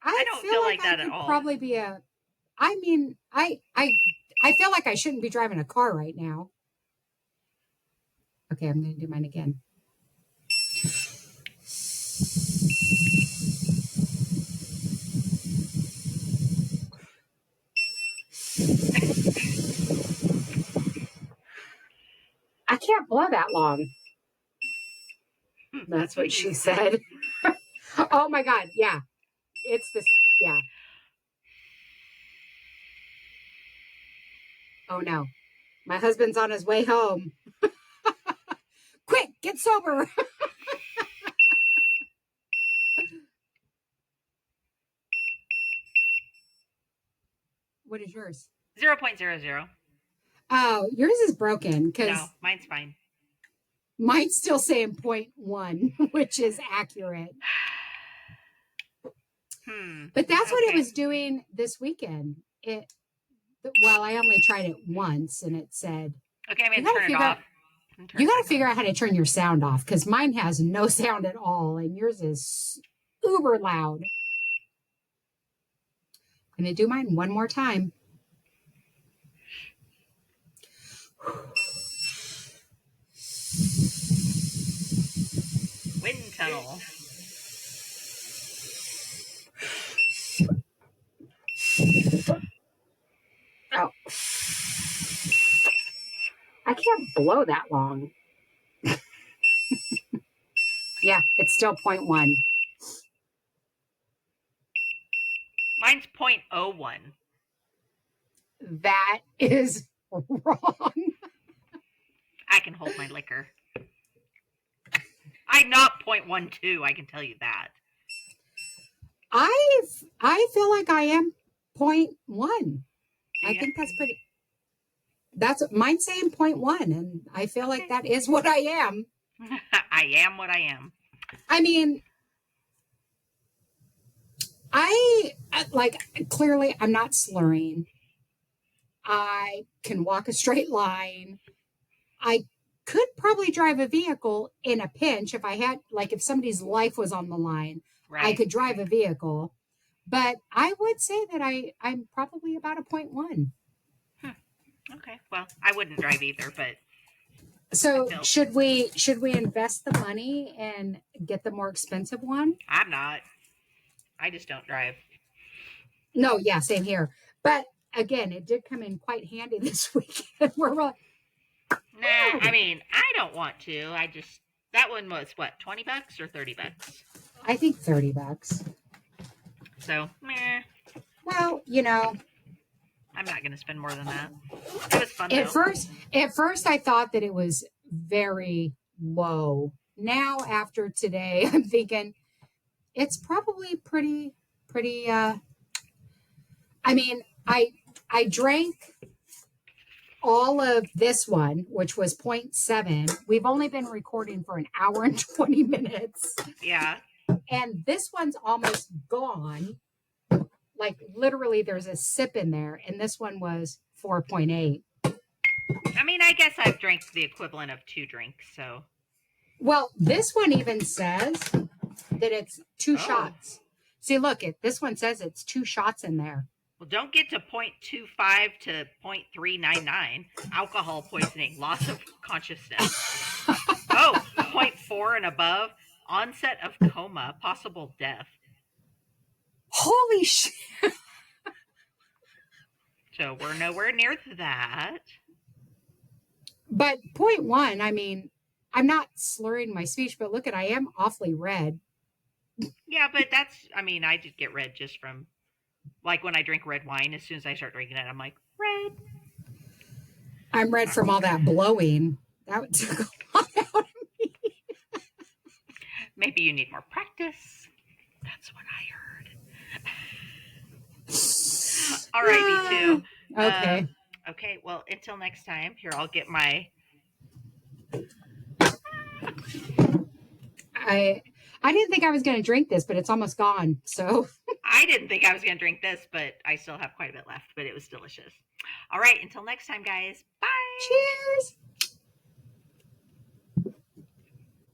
I don't feel like that at all. Probably be a. I mean, I feel like I shouldn't be driving a car right now. Okay, I'm going to do mine again. I can't blow that long. That's what she said. Oh my God. Yeah. It's this. Yeah. Oh no. My husband's on his way home. Quick, get sober. What is yours? 0.00. Oh, yours is broken because No, mine's fine. Mine's still saying 0.1, which is accurate. But that's what it was doing this weekend. Well, I only tried it once, and it said, "Okay, I'm gonna turn it off." You got to figure out how to turn your sound off because mine has no sound at all, and yours is uber loud. I'm gonna do mine one more time. Wind tunnel. Oh. I can't blow that long. Yeah, it's still 0.1. Mine's 0.01. That is wrong. I can hold my liquor. I'm not 0.12, I can tell you that. I feel like I am 0.1. Yeah. I think that's pretty. That's mine saying 0.1, and I feel like that is what I am. I am what I am. I mean, clearly I'm not slurring. I can walk a straight line. I could probably drive a vehicle in a pinch if I had, if somebody's life was on the line. Right. I could drive a vehicle. But I would say that I'm probably about a 0.1. Okay, well, I wouldn't drive either, but so should we invest the money and get the more expensive one? I'm not. I just don't drive. No, yeah, same here. But again, it did come in quite handy this weekend. We're like, nah, I mean, I don't want to. That one was what, $20 or $30? I think $30. So, meh. Well, I'm not going to spend more than that. It was fun, at first, I thought that it was very low. Now, after today, I'm thinking it's probably pretty. I mean, I drank all of this one, which was 0.7. We've only been recording for an hour and 20 minutes. Yeah. And this one's almost gone. Like literally there's a sip in there, and this one was 4.8. I mean, I guess I've drank the equivalent of 2 drinks, so. Well, this one even says that it's 2 shots. See, look, this one says it's 2 shots in there. Well, don't get to 0.25 to 0.399. Alcohol poisoning, loss of consciousness. 0.4 and above, onset of coma, possible death. Holy shit. So we're nowhere near that. But point one, I mean, I'm not slurring my speech, but look at, I am awfully red. Yeah, but I did get red just from, like, when I drink red wine, as soon as I start drinking it, I'm like, red. I'm red from all that blowing. That took a lot out of me. Maybe you need more practice. That's what I heard. All right, B2. Okay. Okay, well, until next time, here, I'll get my... I didn't think I was going to drink this, but it's almost gone. So I didn't think I was going to drink this, but I still have quite a bit left, but it was delicious. All right, until next time, guys. Bye. cheers.